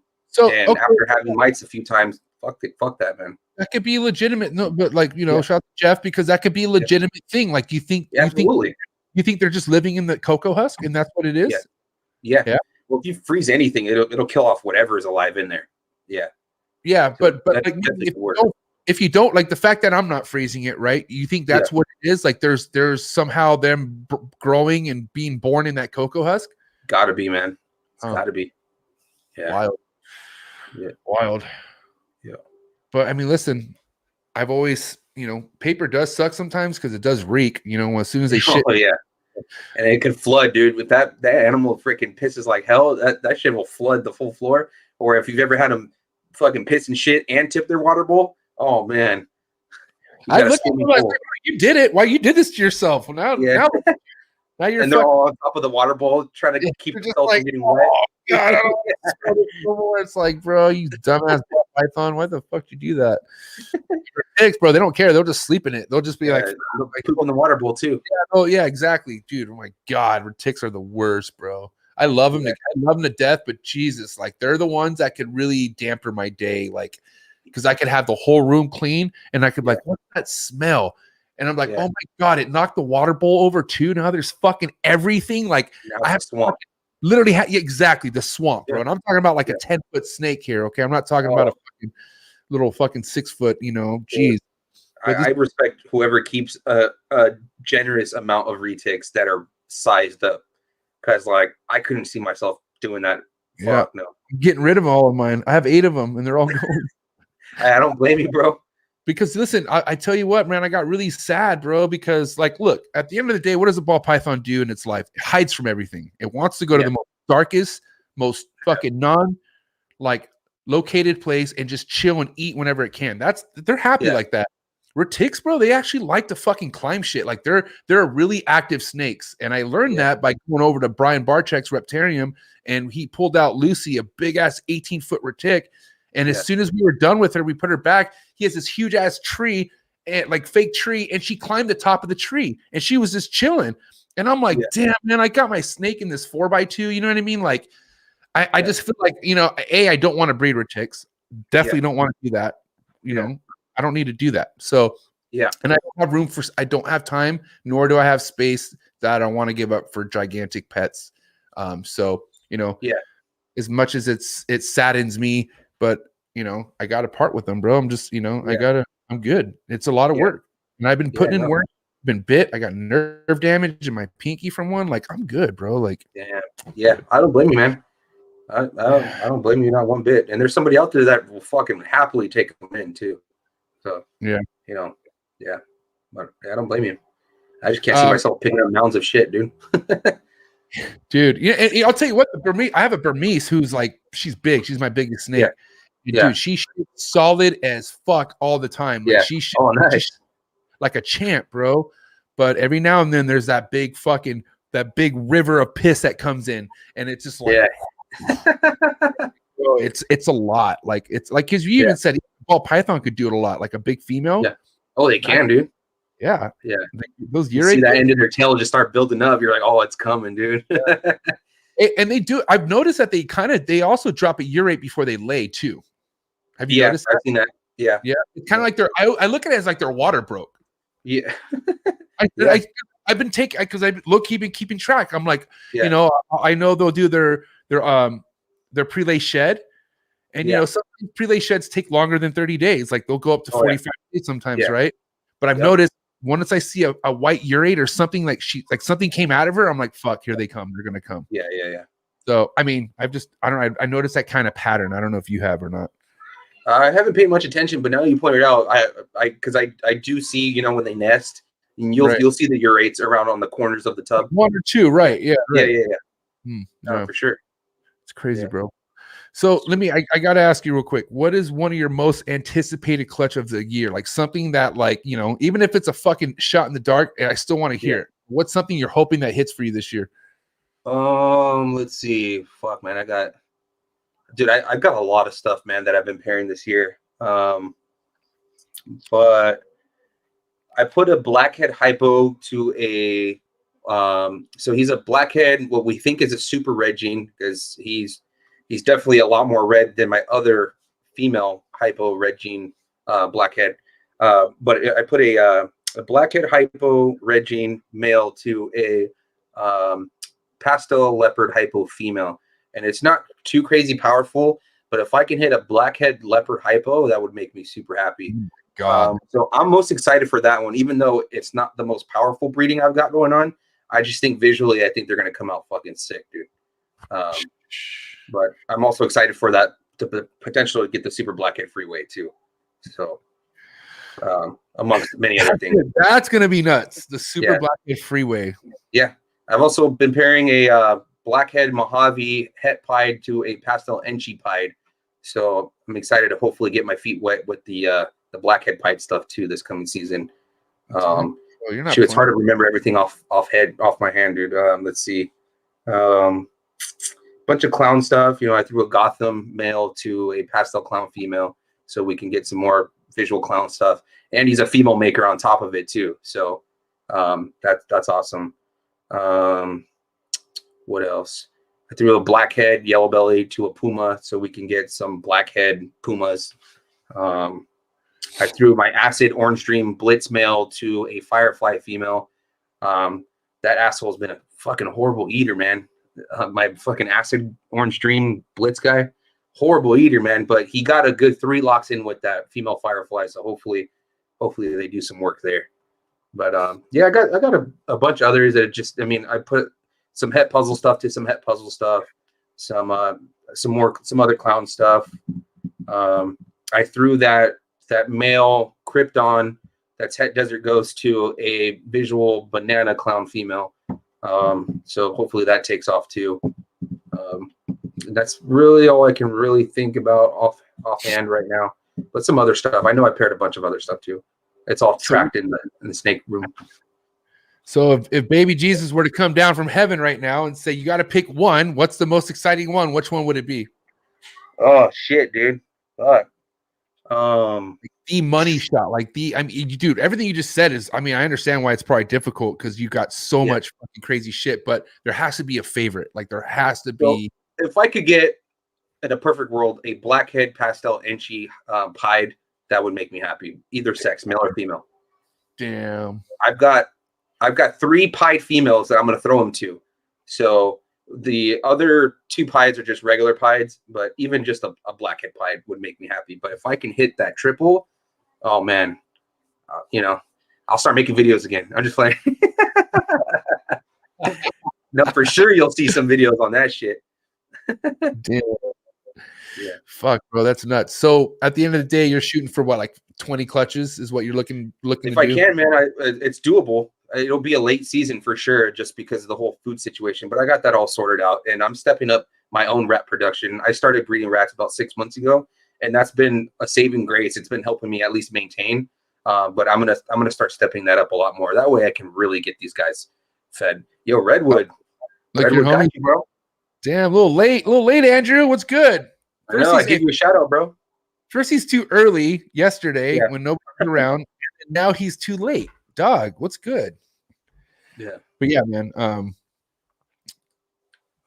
having mites a few times, fuck that, man. That could be legitimate. No, but like, shout out to Jeff, because that could be a legitimate thing. Like you think they're just living in the cocoa husk and that's what it is? Yeah. Well, if you freeze anything, it'll kill off whatever is alive in there. Yeah. Yeah, but like, if you don't like the fact that I'm not freezing it, right? You think that's what it is? Like there's somehow them growing and being born in that cocoa husk? Gotta be, man. It's gotta be. Yeah. Wild. Yeah. Wild. Yeah. But I mean, listen, I've always, paper does suck sometimes because it does reek, as soon as they shit. Oh, yeah. And it could flood, dude. With that animal freaking pisses like hell, that shit will flood the full floor. Or if you've ever had them fucking piss and shit and tip their water bowl, oh man. I look at them like, you did it. Why you did this to yourself? Well, now you're and they're all on top of the water bowl trying to keep themselves from getting wet. God, it's like, bro, you dumbass python. Why the fuck did you do that? Ticks, bro, they don't care. They'll just sleep in it. They'll just be like poop in the water bowl too. Yeah, oh yeah, exactly, dude. Oh my god, ticks are the worst, bro. I love them. I love them to death, but Jesus, like they're the ones that could really damper my day, like because I could have the whole room clean and I could like, what's that smell? And I'm like, oh my god, it knocked the water bowl over too. Now there's fucking everything. Like I have swamp. Literally, exactly the swamp, bro. And I'm talking about like a 10-foot snake here. Okay, I'm not talking about a fucking little fucking 6-foot. Jeez. I respect whoever keeps a generous amount of reticks that are sized up, because like I couldn't see myself doing that. Yeah, fuck, no. I'm getting rid of all of mine. I have 8 of them, and they're all going. I don't blame you, bro. Because listen, I tell you what, man, I got really sad, bro. Because like, look, at the end of the day, what does a ball python do in its life? It hides from everything. It wants to go to the most darkest, most fucking located place and just chill and eat whenever it can. They're happy like that. Ticks, bro, they actually like to fucking climb shit. Like they're really active snakes. And I learned that by going over to Brian Barczyk's Reptarium, and he pulled out Lucy, a big ass 18-foot retic. And as soon as we were done with her, we put her back. He has this huge ass tree, and like fake tree, and she climbed the top of the tree, and she was just chilling. And I'm like, damn, man, I got my snake in this 4x2. You know what I mean? Like, I just feel like, I don't want to breed with ticks. Definitely don't want to do that. I don't need to do that. So and I don't have room for. I don't have time, nor do I have space that I don't want to give up for gigantic pets. So as much as it saddens me. But I got to part with them, bro. I'm just, I'm good. It's a lot of work, and I've been putting in work. Been bit. I got nerve damage in my pinky from one. Like I'm good, bro. Like I don't blame you, man. I don't blame you not one bit. And there's somebody out there that will fucking happily take them in too. So but I don't blame you. I just can't see myself picking up mounds of shit, dude. Dude, and I'll tell you what, I have a Burmese who's like, she's big. She's my biggest snake. Dude, she shoots solid as fuck all the time. Like, she shoots nice. Like a champ, bro. But every now and then there's that big river of piss that comes in, and it's just like, bro, it's a lot. Like it's like, because you even said ball python could do it a lot, like a big female. Yeah. Oh, they can, dude. Yeah. Yeah. Those you see that end of their tail just start building up. You're like, oh, it's coming, dude. And they do. I've noticed that they also drop a urate before they lay too. Have you noticed that? I've seen that. Yeah. Yeah. It's kind of like I look at it as like their water broke. Yeah. I've been taking, because I've keeping track. I'm like, I know they'll do their pre-lay shed. And some pre-lay sheds take longer than 30 days. Like they'll go up to 45 days sometimes, right? But I've noticed once I see a white urate or something, like something came out of her, I'm like, fuck, here they come. They're gonna come. Yeah. So I mean, I noticed that kind of pattern. I don't know if you have or not. I haven't paid much attention, but now you pointed out, because I do see, when they nest, and you'll see the urates around on the corners of the tub. 1 or 2, right? Yeah, right. Yeah. No, for sure. It's crazy, bro. So I got to ask you real quick. What is one of your most anticipated clutch of the year? Like something that even if it's a fucking shot in the dark, I still want to hear it. What's something you're hoping that hits for you this year? Let's see. Fuck, man. I've got a lot of stuff, man, that I've been pairing this year. But I put a blackhead hypo to a, so he's a blackhead, what we think is a super red gene, because he's definitely a lot more red than my other female hypo red gene blackhead. But I put a blackhead hypo red gene male to a pastel leopard hypo female, and it's not too crazy powerful. But if I can hit a blackhead leopard hypo, that would make me super happy. God. So I'm most excited for that one, even though it's not the most powerful breeding I've got going on. I just think visually, I think they're going to come out fucking sick, dude. But I'm also excited for that to potentially get the super blackhead freeway too. So amongst many other things. That's going to be nuts. The super blackhead freeway. Yeah. I've also been pairing a blackhead Mojave het pied to a pastel enchi pied. So I'm excited to hopefully get my feet wet with the blackhead pied stuff too this coming season. You're not it's hard to remember everything off my hand, dude. Let's see. Bunch of clown stuff. You know, I threw a Gotham male to a pastel clown female, so we can get some more visual clown stuff. And he's a female maker on top of it too. So that's awesome. What else? I threw a blackhead yellow belly to a puma, so we can get some blackhead pumas. I threw my acid orange dream blitz male to a firefly female. That asshole's been a fucking horrible eater, man. My fucking acid orange dream blitz guy, horrible eater, man. But he got a good 3 locks in with that female firefly, so hopefully they do some work there. But yeah, I got a bunch of others that just, I mean, I put some het puzzle stuff to some het puzzle stuff, some other clown stuff. I threw that male Krypton that's het desert ghost to a visual banana clown female. So hopefully that takes off too. That's really all I can really think about offhand right now. But some other stuff. I know I paired a bunch of other stuff too. It's all tracked in the snake room. So if baby Jesus were to come down from heaven right now and say, you got to pick one, what's the most exciting one? Which one would it be? Oh shit, dude. Fuck. The money shot, dude, everything you just said is, I mean, I understand why it's probably difficult because you got so much fucking crazy shit, but there has to be a favorite. Like there has to be. So if I could get in a perfect world a blackhead pastel enchi pied, that would make me happy. Either sex, male or female. Damn. I've got 3 pied females that I'm going to throw them to. So the other 2 pieds are just regular pieds, but even just a blackhead pied would make me happy. But if I can hit that triple, oh man, I'll start making videos again. I'm just playing. No, for sure you'll see some videos on that shit. Damn. Yeah. Fuck, bro, that's nuts. So at the end of the day, you're shooting for what, like 20 clutches is what you're looking if to I do? can, man, it's doable. It'll be a late season for sure, just because of the whole food situation. But I got that all sorted out, and I'm stepping up my own rat production. I started breeding rats about 6 months ago, and that's been a saving grace. It's been helping me at least maintain. But I'm gonna start stepping that up a lot more. That way, I can really get these guys fed. Yo, Redwood, Like Redwood your homie, got you, bro. Damn, a little late, Andrew. What's good? I know. I give you a shout out, bro. First, he's too early yesterday when nobody was around, and now he's too late. Dog, what's good? Yeah. But yeah, man.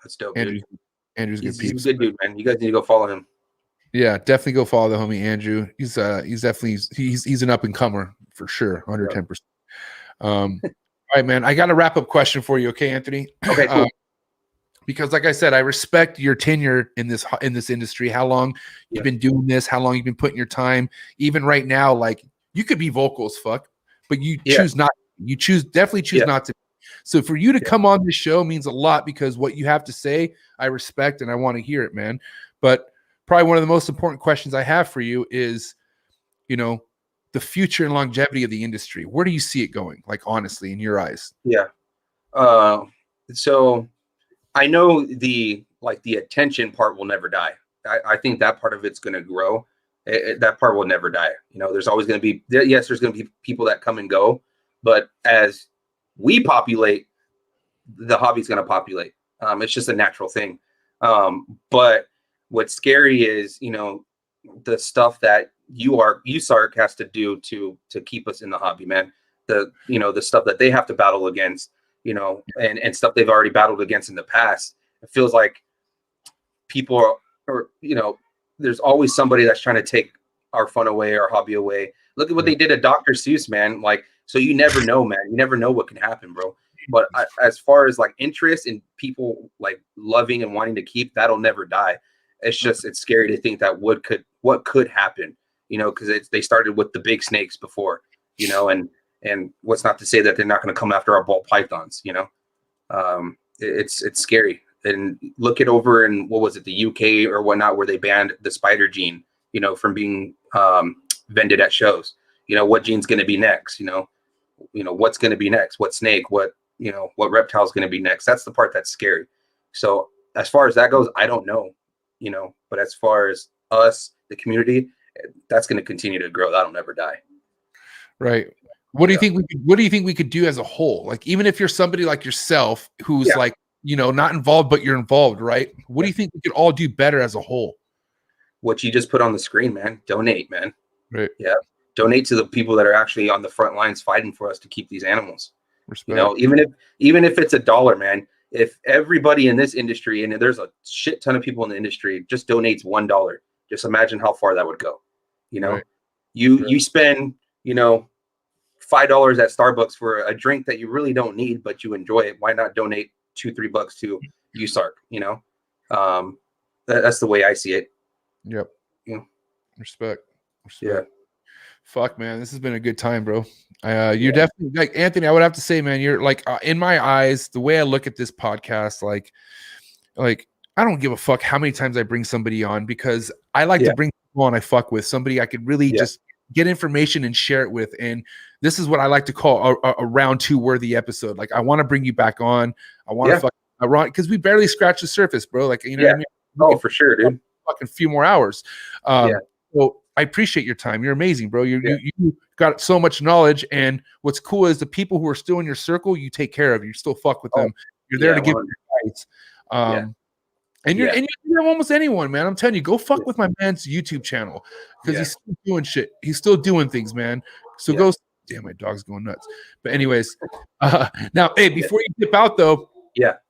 That's dope. Andrew's good. He's a good dude, man. You guys need to go follow him. Yeah, definitely go follow the homie Andrew. He's definitely he's an up and comer for sure, 110%. All right, man. I got a wrap up question for you, okay, Anthony? Okay, cool. Because like I said, I respect your tenure in this industry, how long you've been doing this, how long you've been putting your time. Even right now, like you could be vocal as fuck, but you choose not. You definitely choose not to. So for you to come on this show means a lot, because what you have to say, I respect and I want to hear it, man. But probably one of the most important questions I have for you is, the future and longevity of the industry. Where do you see it going? Like, honestly, in your eyes? Yeah. So I know the attention part will never die. I think that part of it's going to grow. That part will never die. There's always going to be, there's going to be people that come and go, but as we populate, the hobby's going to populate. It's just a natural thing. But what's scary is, the stuff that USARK has to do to keep us in the hobby, man. The stuff that they have to battle against, and stuff they've already battled against in the past. It feels like people are, there's always somebody that's trying to take our fun away, our hobby away. Look at what they did to Dr. Seuss, man. Like, so you never know, man. You never know what can happen, bro. But as far as like interest in people like loving and wanting to keep, that'll never die. It's just, it's scary to think that what could happen, you know, because they started with the big snakes before, you know, and what's not to say that they're not going to come after our ball pythons, you know. It's scary. And look it over in, what was it, the UK or whatnot, where they banned the spider gene, you know, from being vended at shows. You know, what gene's going to be next? You know, what's going to be next? What snake? What, you know, what reptile is going to be next? That's the part that's scary. So as far as that goes, I don't know, you know, but as far as us, the community, that's going to continue to grow. That'll never die. Right. What do you think what do you think we could do as a whole? Like, even if you're somebody like yourself who's like, you know, not involved, but you're involved, right? What do you think we could all do better as a whole? What you just put on the screen, man. Donate, man. Right. Yeah. Donate to the people that are actually on the front lines fighting for us to keep these animals. Respect. You know, even if it's $1, man, if everybody in this industry, and there's a shit ton of people in the industry, just donates $1, just imagine how far that would go. You know, you spend, you know, $5 at Starbucks for a drink that you really don't need, but you enjoy it. Why not donate $2-3 to USARC? You know, that's the way I see it. Yep. Yeah. Respect. Yeah. Fuck, man, this has been a good time, bro. You're definitely, like, Anthony, I would have to say, man, you're like, in my eyes, the way I look at this podcast, like I don't give a fuck how many times I bring somebody on, because I like to bring people on I fuck with, somebody I could really just get information and share it with. And this is what I like to call a round 2 worthy episode. Like, I want to bring you back on. I want to because we barely scratched the surface, bro. Like, you know what I mean? Oh, for sure, dude. Fucking few more hours. So I appreciate your time. You're amazing, bro. You got so much knowledge. And what's cool is the people who are still in your circle, you take care of. You still fuck with them. You're there to give them advice. And you're almost anyone, man. I'm telling you, go fuck with my man's YouTube channel, because he's still doing shit. He's still doing things, man. So go. Damn, my dog's going nuts. But anyways, now, hey, before you dip out though,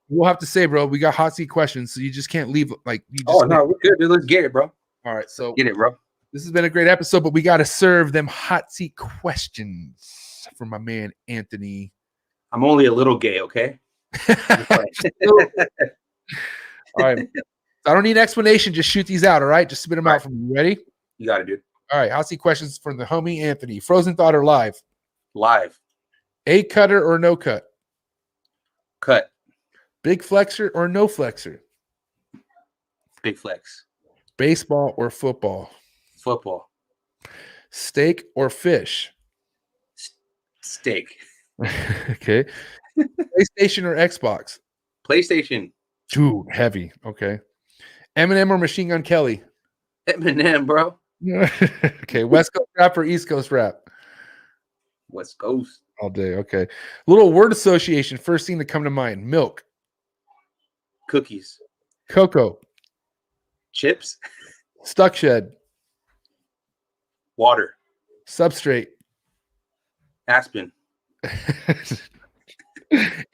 we'll have to say, bro, we got hot seat questions, so you just can't leave. Like, you just no, we're good, dude. Let's get it, bro. All right, so get it, bro. This has been a great episode, but we got to serve them hot seat questions for my man Anthony. I'm only a little gay, okay? All right. I don't need an explanation. Just shoot these out, all right? Just spit them out for me. You ready? You got it, dude. All right. Hot seat questions from the homie Anthony. Frozen thought or live? Live. A cutter or no cut? Cut. Big flexor or no flexor? Big flex. Baseball or football? Football. Steak or fish? Steak. Okay. PlayStation or Xbox? PlayStation. Dude, heavy. Okay. Eminem or Machine Gun Kelly? Eminem, bro. Okay. West Coast rap or East Coast rap? West Coast. All day. Okay. Little word association. First thing to come to mind. Milk. Cookies. Cocoa. Chips. Stuck shed. Water. Substrate. Aspen.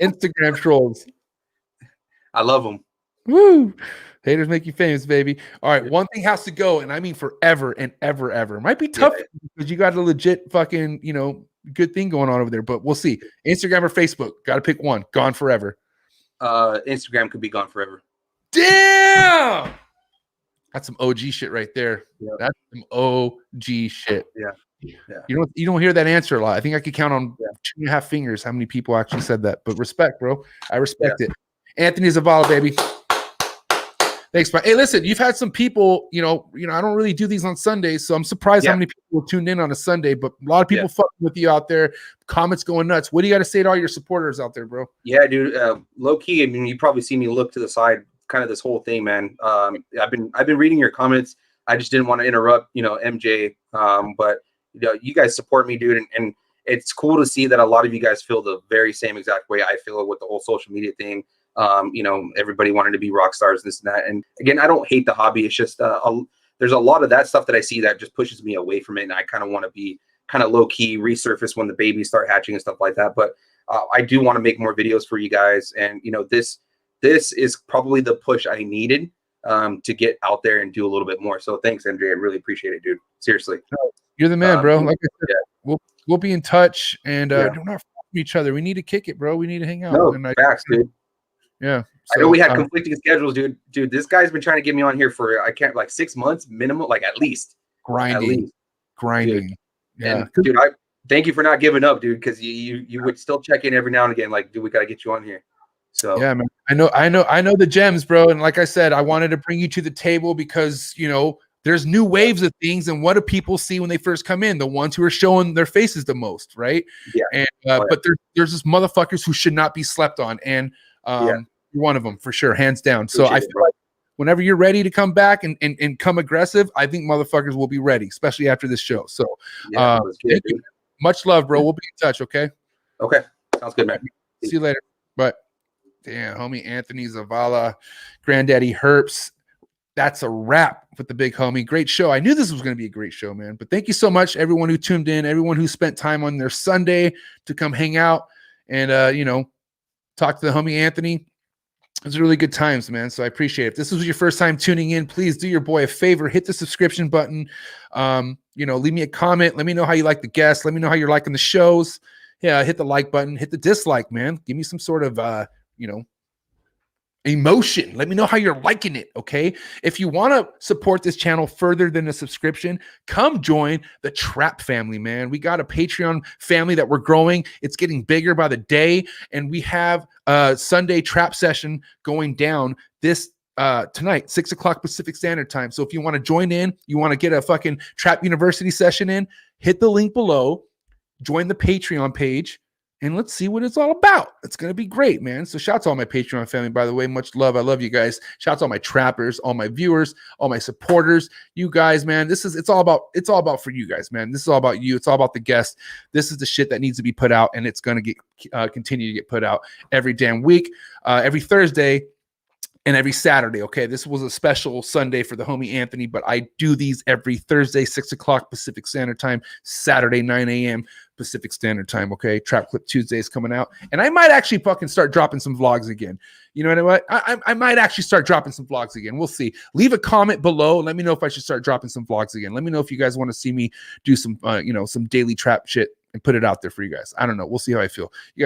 Instagram trolls. I love them. Woo! Haters make you famous, baby. All right, one thing has to go, and I mean forever and ever, ever. It might be tough because you got a legit fucking, you know, good thing going on over there, but we'll see. Instagram or Facebook? Got to pick one. Gone forever. Instagram could be gone forever. Damn! That's some OG shit right there. Yeah. That's some OG shit. Yeah. You don't hear that answer a lot. I think I could count on 2.5 fingers how many people actually said that. But respect, bro. I respect it. Anthony Zavala, baby. Thanks, bro. Hey, listen, you've had some people, you know, I don't really do these on Sundays, so I'm surprised how many people tuned in on a Sunday, but a lot of people fucking with you out there. Comments going nuts. What do you got to say to all your supporters out there, bro? Yeah, dude. Low key, I mean, you probably see me look to the side kind of this whole thing, man. I've been reading your comments. I just didn't want to interrupt, you know, MJ. But you know, you guys support me, dude, and it's cool to see that a lot of you guys feel the very same exact way I feel with the whole social media thing. You know, everybody wanted to be rock stars, this and that. And again, I don't hate the hobby. It's just there's a lot of that stuff that I see that just pushes me away from it, and I kind of want to be kind of low key, resurface when the babies start hatching and stuff like that. But I do want to make more videos for you guys, and you know, this is probably the push I needed to get out there and do a little bit more. So thanks, MJ. I really appreciate it, dude. Seriously. You're the man, bro. Like I said, we'll be in touch, and don't from each other. We need to kick it, bro. We need to hang out. No, facts, dude. Yeah. So, I know we had conflicting schedules, dude. Dude, this guy's been trying to get me on here for like 6 months minimum, like at least. Grinding. grinding. Yeah. And dude, I thank you for not giving up, dude, because you would still check in every now and again, like, dude, we gotta get you on here. So yeah, man. I know the gems, bro. And like I said, I wanted to bring you to the table because there's new waves of things, and what do people see when they first come in? The ones who are showing their faces the most, right? Yeah. And but there's just motherfuckers who should not be slept on, and you're one of them for sure, hands down. So I feel like whenever you're ready to come back and come aggressive, I think motherfuckers will be ready, especially after this show. So thank you. Much love, bro. We'll be in touch, okay? Okay. Sounds good, man. See you later. But damn, homie Anthony Zavala, Granddaddy Herps. That's a wrap with the big homie. Great show. I knew this was going to be a great show, man. But thank you so much, everyone who tuned in, everyone who spent time on their Sunday to come hang out and talk to the homie Anthony. It was really good times, man. So I appreciate it. If this was your first time tuning in, please do your boy a favor. Hit the subscription button. Leave me a comment. Let me know how you like the guests. Let me know how you're liking the shows. Yeah, hit the like button. Hit the dislike, man. Give me some sort of emotion. Let me know how you're liking it, okay? If you want to support this channel further than a subscription, come join the Trap family, man. We got a Patreon family that we're growing. It's getting bigger by the day, and we have a Sunday trap session going down this tonight, 6 o'clock Pacific Standard Time. So if you want to join in, you want to get a fucking Trap University session in, hit the link below, join the Patreon page, and let's see what it's all about. It's going to be great, man. So shout out to all my Patreon family, by the way. Much love. I love you guys. Shout out to all my trappers, all my viewers, all my supporters. You guys, man, it's all about for you guys, man. This is all about you. It's all about the guests. This is the shit that needs to be put out, and it's going to continue to get put out every damn week, every Thursday, and every Saturday. Okay, this was a special Sunday for the homie Anthony, but I do these every Thursday, 6 o'clock Pacific Standard Time, Saturday, 9 a.m. Pacific Standard Time. Okay, Trap Clip Tuesday is coming out, and I might actually fucking start dropping some vlogs again. You know what? I might actually start dropping some vlogs again. We'll see. Leave a comment below. Let me know if I should start dropping some vlogs again. Let me know if you guys want to see me do some some daily trap shit and put it out there for you guys. I don't know. We'll see how I feel. You guys.